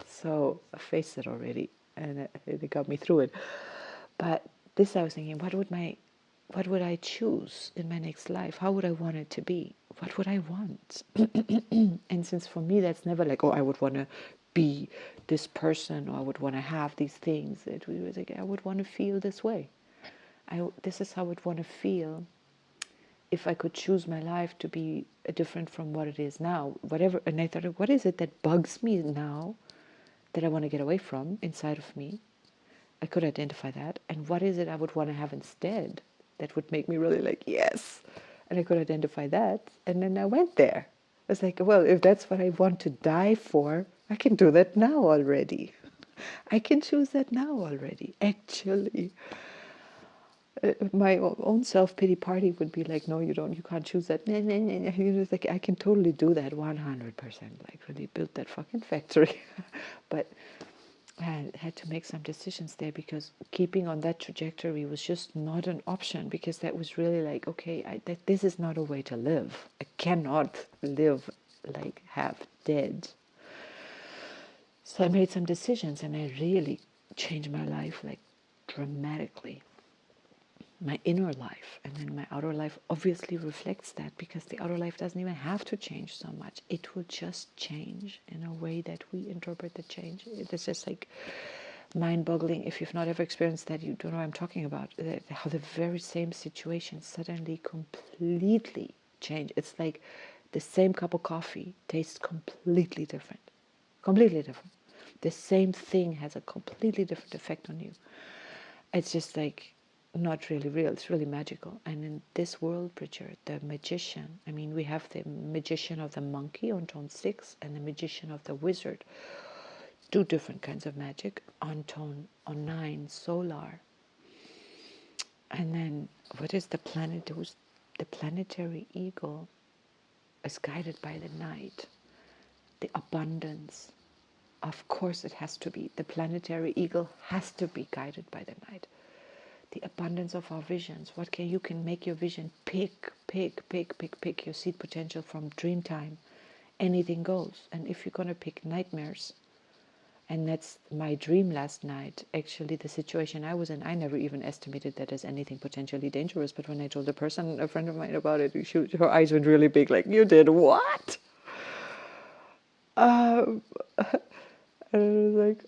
So I faced it already, and it got me through it. But this, I was thinking, what would I choose in my next life? How would I want it to be? What would I want? And since for me that's never like, oh, I would want to be this person, or I would want to have these things. It was like, I would want to feel this way. This is how I would want to feel if I could choose my life to be different from what it is now. Whatever. And I thought, what is it that bugs me now that I want to get away from inside of me? I could identify that. And what is it I would want to have instead that would make me really like, yes? And I could identify that. And then I went there. I was like, well, if that's what I want to die for, I can do that now already. I can choose that now already, actually. My own self-pity party would be like, no, you don't, you can't choose that. You know, it's like, I can totally do that 100%, like really build that fucking factory. But I had to make some decisions there, because keeping on that trajectory was just not an option, because that was really like, okay, this is not a way to live. I cannot live like half dead. So I made some decisions, and I really changed my life like dramatically. My inner life, and then my outer life obviously reflects that, because the outer life doesn't even have to change so much. It will just change in a way that we interpret the change. It's just like mind-boggling. If you've not ever experienced that, you don't know what I'm talking about. How the very same situation suddenly completely change. It's like the same cup of coffee tastes completely different. Completely different. The same thing has a completely different effect on you. It's just like not really real. It's really magical. And in this world, Bridger, the magician, I mean, we have the magician of the monkey on tone 6 and the magician of the wizard. Two different kinds of magic on tone on 9, solar. And then what is the planet? The planetary eagle is guided by the night, the abundance. Of course it has to be. The planetary eagle has to be guided by the night. The abundance of our visions. You can make your vision pick your seed potential from dream time. Anything goes. And if you're going to pick nightmares, and that's my dream last night, actually the situation I was in, I never even estimated that as anything potentially dangerous. But when I told a friend of mine about it, her eyes went really big, like, you did what? And I was like,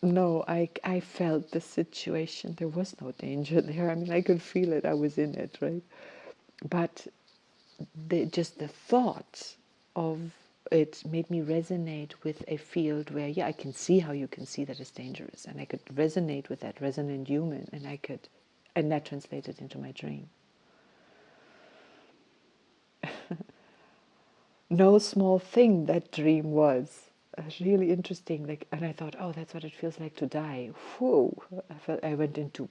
no, I felt the situation. There was no danger there. I mean, I could feel it. I was in it, right? But just the thought of it made me resonate with a field where, yeah, I can see how you can see that it's dangerous, and I could resonate with that resonant human, and that translated into my dream. No small thing that dream was. Really interesting. Like, and I thought, oh, that's what it feels like to die. Whoa! I went into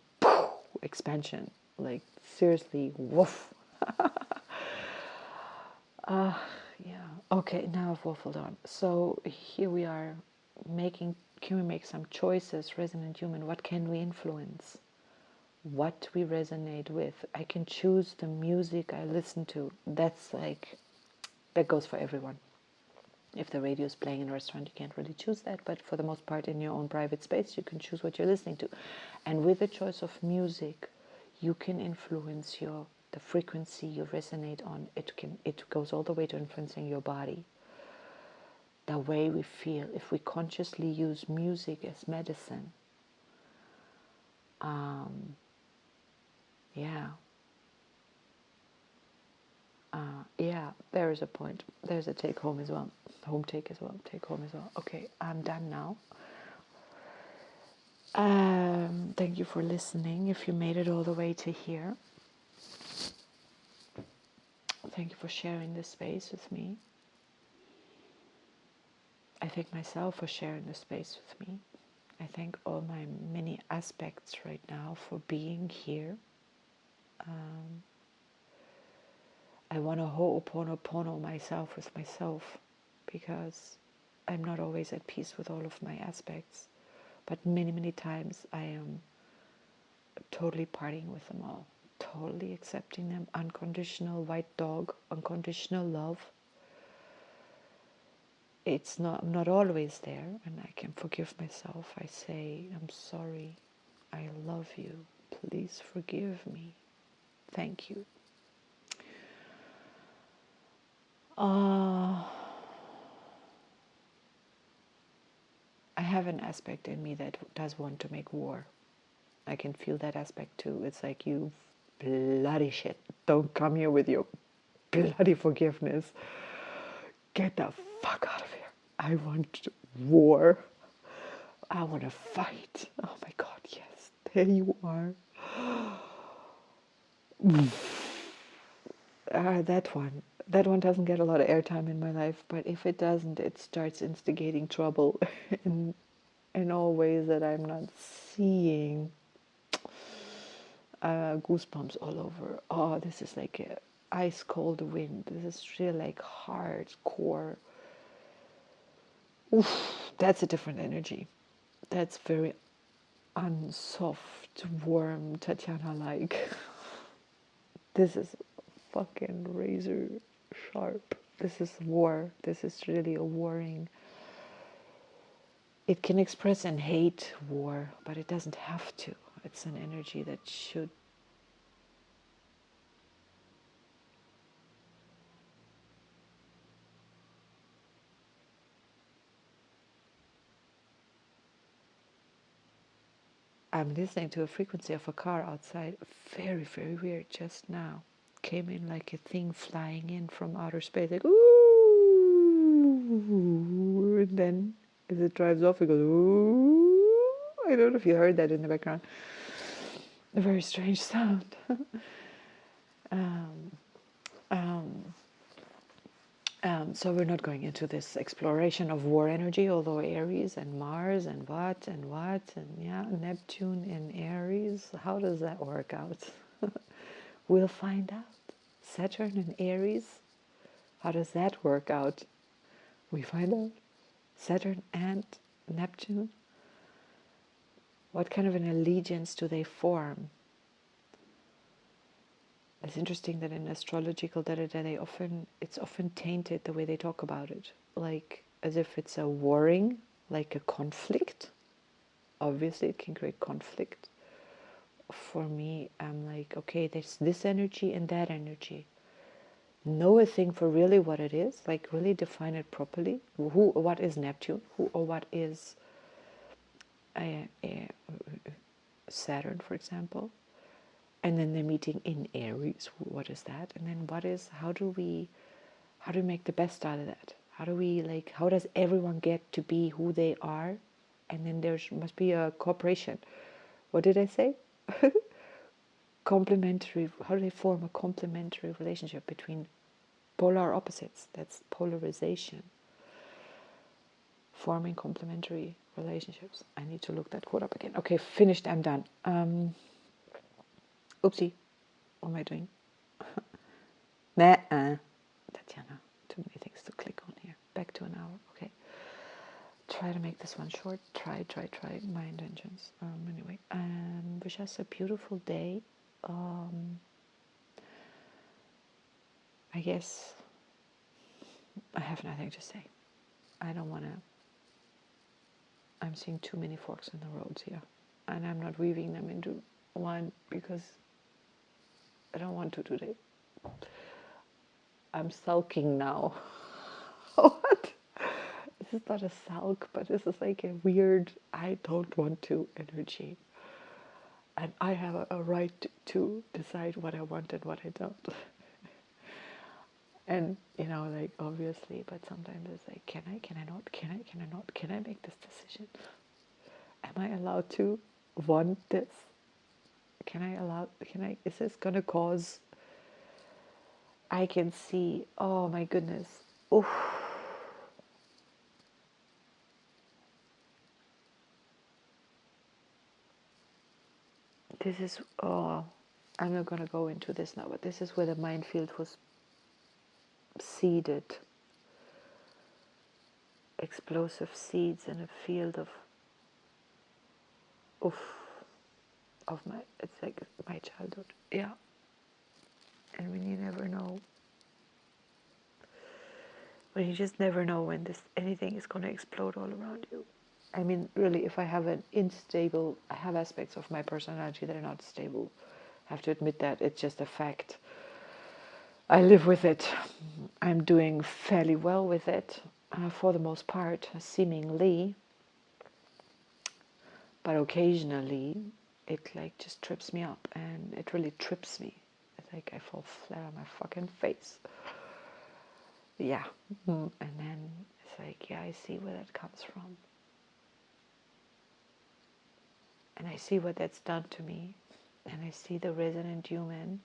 expansion. Like, seriously, woof. Yeah. Okay, now I've waffled on. So here we are can we make some choices, resonant human? What can we influence? What we resonate with? I can choose the music I listen to. That goes for everyone. If the radio is playing in a restaurant, you can't really choose that, but for the most part in your own private space, you can choose what you're listening to. And with the choice of music, you can influence the frequency you resonate on. It goes all the way to influencing your body, the way we feel. If we consciously use music as medicine, yeah, there is a point. There's a take home as well. Home take as well. Take home as well. Okay, I'm done now. Thank you for listening. If you made it all the way to here, thank you for sharing this space with me. I thank myself for sharing this space with me. I thank all my many aspects right now for being here. I want to ho'oponopono myself with myself because I'm not always at peace with all of my aspects. But many, many times I am totally partying with them all, totally accepting them, unconditional white dog, unconditional love. It's not, I'm not always there, and I can forgive myself. I say, I'm sorry, I love you, please forgive me, thank you. I have an aspect in me that does want to make war. I can feel that aspect too. It's like, you bloody shit, don't come here with your bloody forgiveness. Get the fuck out of here. I want war. I want to fight. Oh my God, yes, there you are. That one doesn't get a lot of airtime in my life, but if it doesn't, it starts instigating trouble in all ways that I'm not seeing. Goosebumps all over. Oh, this is like a ice cold wind. This is really like hardcore. Oof, that's a different energy. That's very unsoft, warm, Tatiana like. This is fucking razor sharp. This is war. This is really a warring. It can express and hate war, but it doesn't have to. It's an energy that should. I'm listening to a frequency of a car outside. Very, very weird just now. Came in like a thing flying in from outer space. Like, ooh. And then as it drives off, it goes, ooh. I don't know if you heard that in the background. A very strange sound. um, um, so we're not going into this exploration of war energy, although Aries and Mars and what and yeah, Neptune in Aries, how does that work out? We'll find out. Saturn in Aries, how does that work out? We find out. Saturn and Neptune, what kind of an allegiance do they form? It's interesting that in astrological data, it's often tainted the way they talk about it, like as if it's a warring, like a conflict. Obviously, it can create conflict. For me, I'm like, okay, there's this energy and that energy. Know a thing for really what it is, like really define it properly. What is Neptune? Who or what is Saturn, for example? And then they're meeting in Aries. What is that? And then how do we make the best out of that? How does everyone get to be who they are? And then there must be a cooperation. What did I say? Complementary. How do they form a complementary relationship between polar opposites? That's polarization. Forming complementary relationships. I need to look that quote up again. Okay, finished. I'm done. Oopsie. What am I doing? Tatiana, too many things to click on here. Back to an hour. Okay. Try to make this one short. Try. My intentions. Anyway, wish us a beautiful day. I guess I have nothing to say. I don't want to. I'm seeing too many forks in the roads here. And I'm not weaving them into one because I don't want to today. I'm sulking now. What? This is not a sulk, but this is like a weird, I don't want to energy. And I have a right to decide what I want and what I don't. And, like, obviously, but sometimes it's like, can I not? Can I not? Can I make this decision? Am I allowed to want this? Is this going to cause, I can see, oh my goodness, oof. this is, oh, I'm not going to go into this now, but this is where the minefield was seeded. Explosive seeds in a field of, of my, it's like my childhood. Yeah. And when you never know, when you just never know when anything is going to explode all around you. I mean, really, if I have I have aspects of my personality that are not stable. I have to admit that. It's just a fact. I live with it. I'm doing fairly well with it, for the most part, seemingly. But occasionally, it like just trips me up, and it really trips me. It's like I fall flat on my fucking face. Yeah. And then it's like, yeah, I see where that comes from. And I see what that's done to me. And I see the resonant human.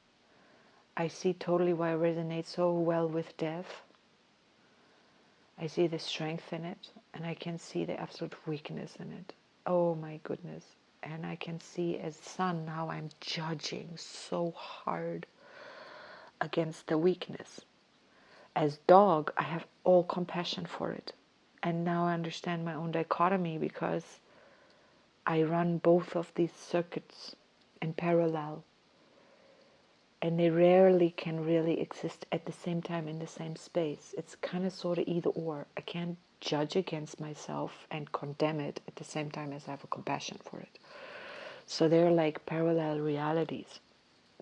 I see totally why I resonate so well with death. I see the strength in it. And I can see the absolute weakness in it. Oh my goodness. And I can see as son how I'm judging so hard against the weakness. As dog, I have all compassion for it. And now I understand my own dichotomy, because I run both of these circuits in parallel. And they rarely can really exist at the same time in the same space. It's kind of sort of either or. I can't judge against myself and condemn it at the same time as I have a compassion for it. So they're like parallel realities.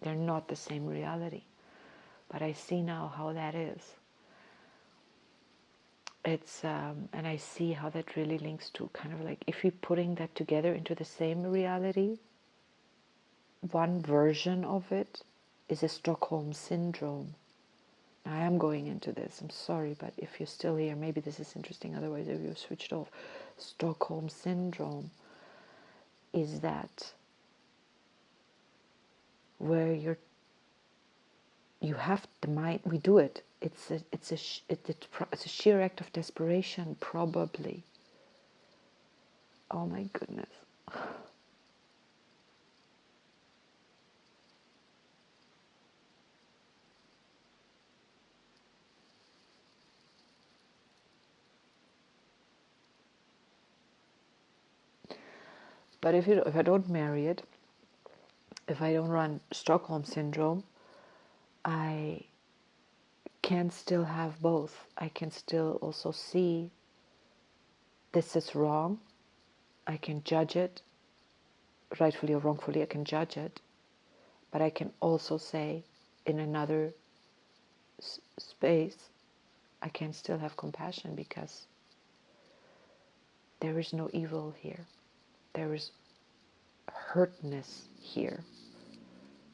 They're not the same reality. But I see now how that is. It's and I see how that really links to kind of like, if you're putting that together into the same reality, one version of it is a Stockholm syndrome. Now, I am going into this, I'm sorry, but if you're still here, maybe this is interesting, otherwise if you've switched off. Stockholm syndrome is that where you have the mind, we do it. It's a sheer act of desperation, probably. Oh my goodness. But if I don't marry it, if I don't run Stockholm syndrome, I can still have both. I can still also see this is wrong. I can judge it, rightfully or wrongfully, I can judge it. But I can also say, in another space, I can still have compassion, because there is no evil here. There is hurtness here.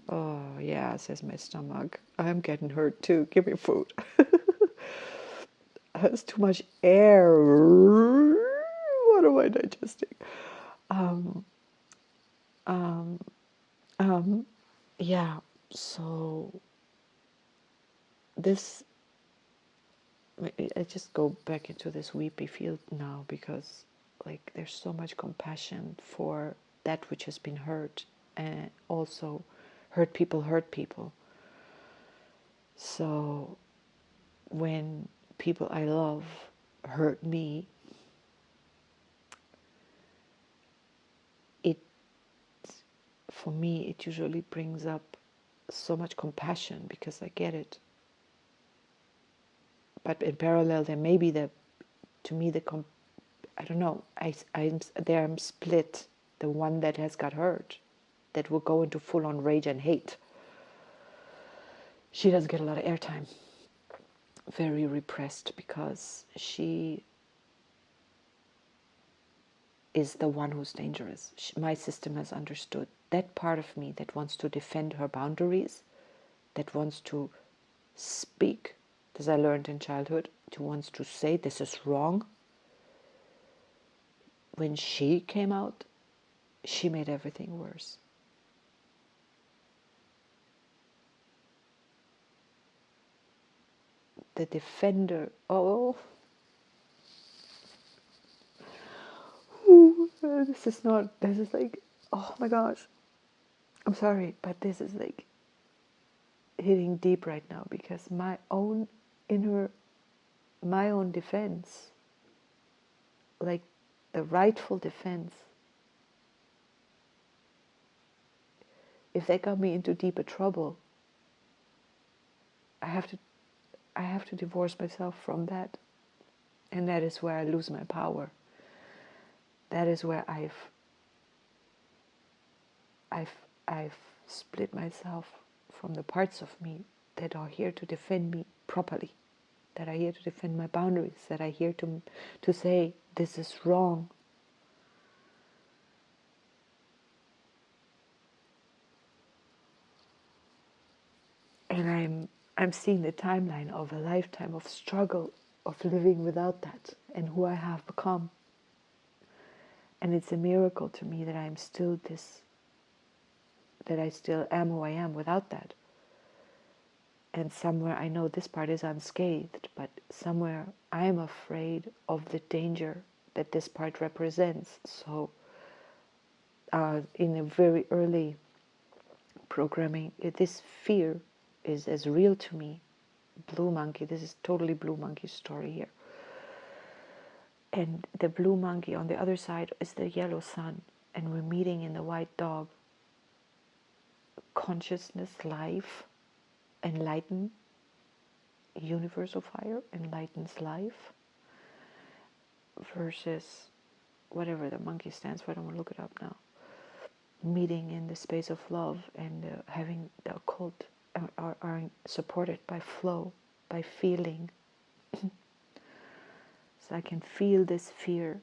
Oh, yeah, says my stomach. I'm getting hurt too. Give me food. There's too much air. What am I digesting? Yeah, so this, I just go back into this weepy field now, because like there's so much compassion for that which has been hurt, and also hurt people. So when people I love hurt me, it, for me, it usually brings up so much compassion, because I get it. But in parallel, there may be I don't know, I'm split. The one that has got hurt, that will go into full-on rage and hate, she doesn't get a lot of airtime. Very repressed, because she is the one who's dangerous. My system has understood that part of me that wants to defend her boundaries, that wants to speak, as I learned in childhood, to wants to say this is wrong. When she came out, she made everything worse. The defender, this is like, oh my gosh. I'm sorry, but this is like hitting deep right now, because my own defense, like the rightful defense, if they got me into deeper trouble, I have to divorce myself from that. And that is where I lose my power. That is where I've split myself from the parts of me that are here to defend me properly, that are here to defend my boundaries, that are here to say this is wrong. And I'm seeing the timeline of a lifetime of struggle, of living without that, and who I have become. And it's a miracle to me that I'm still that I still am who I am without that. And somewhere I know this part is unscathed, but somewhere I am afraid of the danger that this part represents. So in a very early programming, this fear is as real to me. Blue monkey, this is totally blue monkey story here. And the blue monkey on the other side is the yellow sun, and we're meeting in the white dog. Consciousness, life, enlighten, universal fire enlightens life, versus whatever the monkey stands for, I don't want to look it up now. Meeting in the space of love and having the occult are supported by flow, by feeling. So I can feel this fear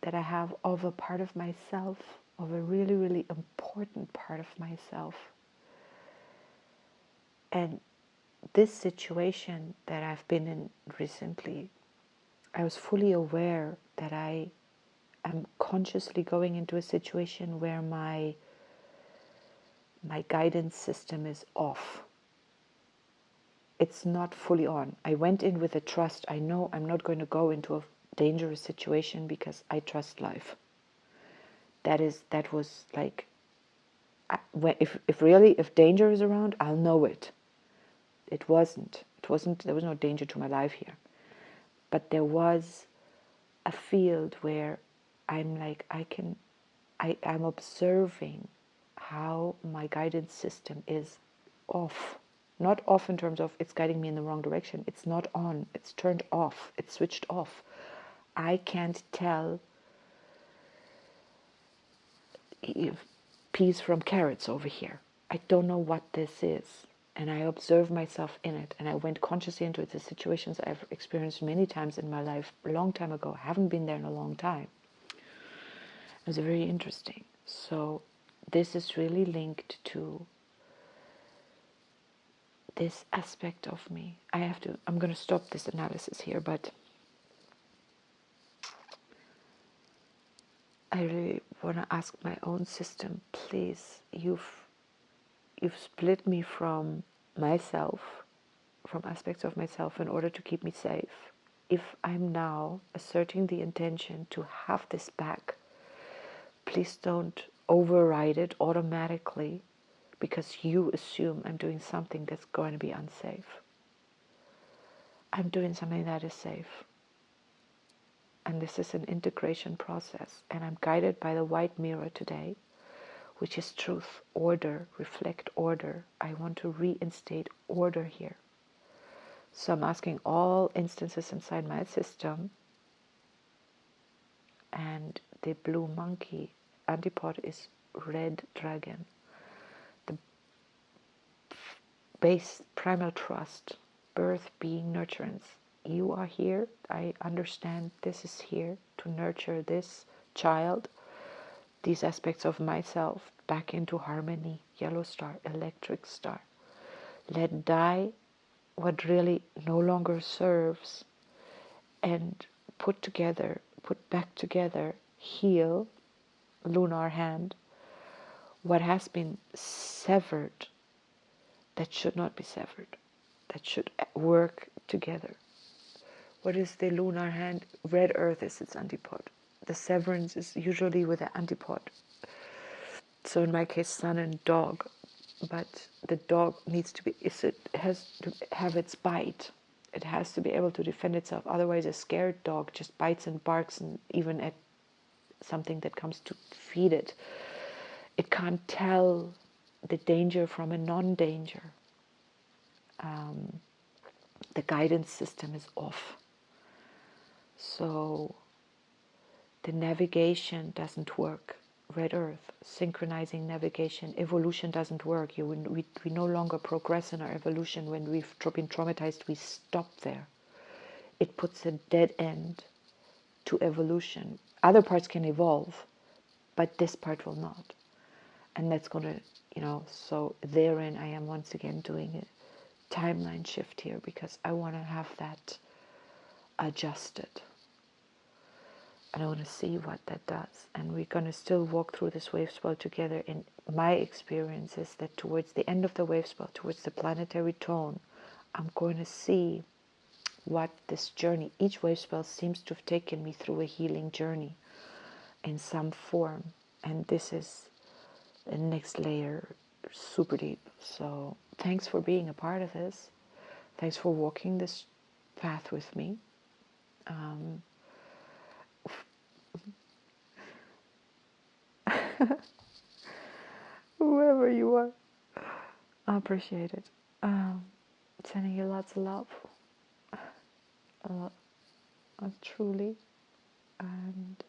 that I have of a part of myself, of a really, really important part of myself. And this situation that I've been in recently, I was fully aware that I am consciously going into a situation where my guidance system is off. It's not fully on. I went in with a trust. I know I'm not going to go into a dangerous situation because I trust life. That was like, if danger is around, I'll know it. It wasn't. There was no danger to my life here. But there was a field where I'm like, I'm observing how my guidance system is off. Not off in terms of it's guiding me in the wrong direction. It's not on. It's turned off. It's switched off. I can't tell peas from carrots over here. I don't know what this is. And I observe myself in it. And I went consciously into it. The situations I've experienced many times in my life, a long time ago. I haven't been there in a long time. It was very interesting. So this is really linked to this aspect of me. I'm going to stop this analysis here, but I really want to ask my own system, please, you've split me from myself, from aspects of myself in order to keep me safe. If I'm now asserting the intention to have this back, please don't override it automatically because you assume I'm doing something that's going to be unsafe. I'm doing something that is safe. And this is an integration process. And I'm guided by the white mirror today, which is truth, order, reflect order. I want to reinstate order here. So I'm asking all instances inside my system. And the blue monkey antipode is red dragon. The base primal trust, birth, being, nurturance. You are here. I understand this is here to nurture this child, these aspects of myself back into harmony. Yellow star, electric star. Let die what really no longer serves and put back together, heal, lunar hand, what has been severed that should not be severed, that should work together. What is the lunar hand? Red earth is its antipode. The severance is usually with the antipode. So in my case, son and dog. But the dog needs to be, it has to have its bite. It has to be able to defend itself. Otherwise, a scared dog just bites and barks, and even at something that comes to feed it, it can't tell the danger from a non-danger. The guidance system is off. So the navigation doesn't work. Red Earth, synchronizing navigation, evolution doesn't work. We no longer progress in our evolution. When we've been traumatized, we stop there. It puts a dead end to evolution. Other parts can evolve, but this part will not. And that's going to, so therein I am once again doing a timeline shift here, because I want to have that adjusted. And I want to see what that does. And we're going to still walk through this wave spell together. And my experience is that towards the end of the wave spell, towards the planetary tone, I'm going to see what this journey, each wave spell seems to have taken me through a healing journey in some form. And this is the next layer, super deep. So thanks for being a part of this. Thanks for walking this path with me. Whoever you are, I appreciate it. Sending you lots of love, truly, and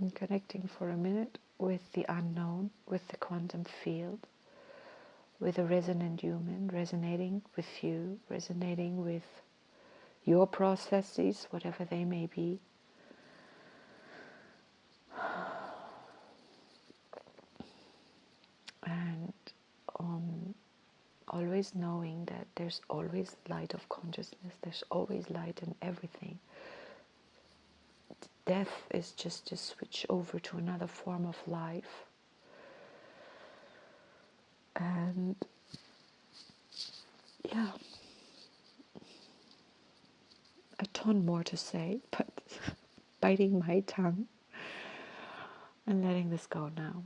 I'm connecting for a minute with the unknown, with the quantum field, with a resonant human, resonating with you, resonating with your processes, whatever they may be. And always knowing that there's always light of consciousness, there's always light in everything. Death is just a switch over to another form of life. And yeah, a ton more to say, but biting my tongue and letting this go now.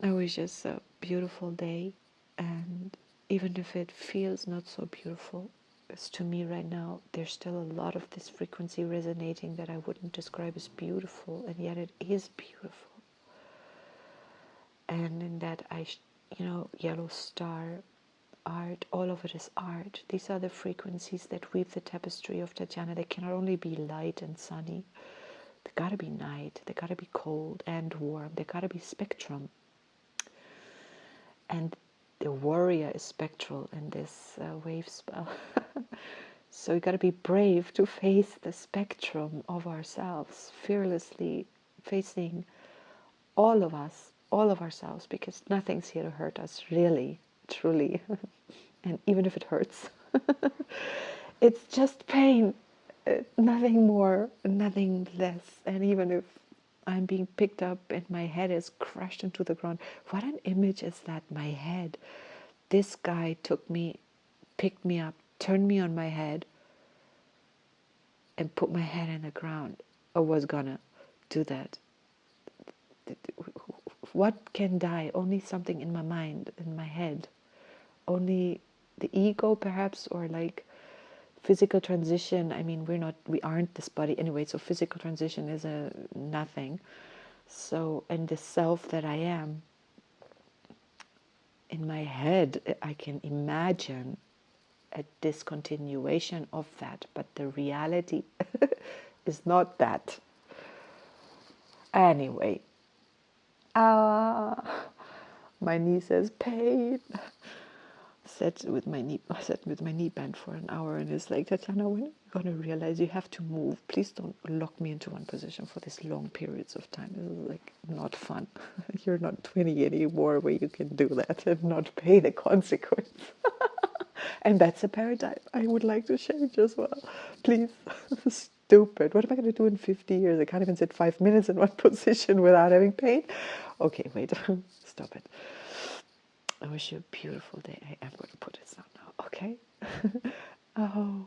I wish us a beautiful day, and even if it feels not so beautiful, as to me right now, there's still a lot of this frequency resonating that I wouldn't describe as beautiful, and yet it is beautiful. And in that yellow star art, all of it is art. These are the frequencies that weave the tapestry of Tatiana. They cannot only be light and sunny. They gotta be night. They gotta be cold and warm. They gotta be spectrum. And the warrior is spectral in this wave spell. So we gotta be brave to face the spectrum of ourselves, fearlessly facing all of us, all of ourselves, because nothing's here to hurt us, really, truly. And even if it hurts, it's just pain, nothing more, nothing less. And even if I'm being picked up and my head is crushed into the ground, what an image is that, my head. This guy took me, picked me up, turned me on my head, and put my head in the ground, or was gonna do that. What can die? Only something in my mind, in my head. Only the ego, perhaps, or like physical transition. I mean, we aren't this body anyway, so physical transition is a nothing. So, and the self that I am, in my head, I can imagine a discontinuation of that, but the reality is not that. Anyway, my knee says pain. I sat with my knee bent for an hour, and it's like, Tatiana, when are you gonna realize you have to move? Please don't lock me into one position for these long periods of time. This is like not fun. You're not 20 anymore where you can do that and not pay the consequence. And that's a paradigm I would like to change as well. Please. Stupid. What am I going to do in 50 years? I can't even sit 5 minutes in one position without having pain. Okay, wait. Stop it. I wish you a beautiful day. I am going to put this on now, okay? Oh.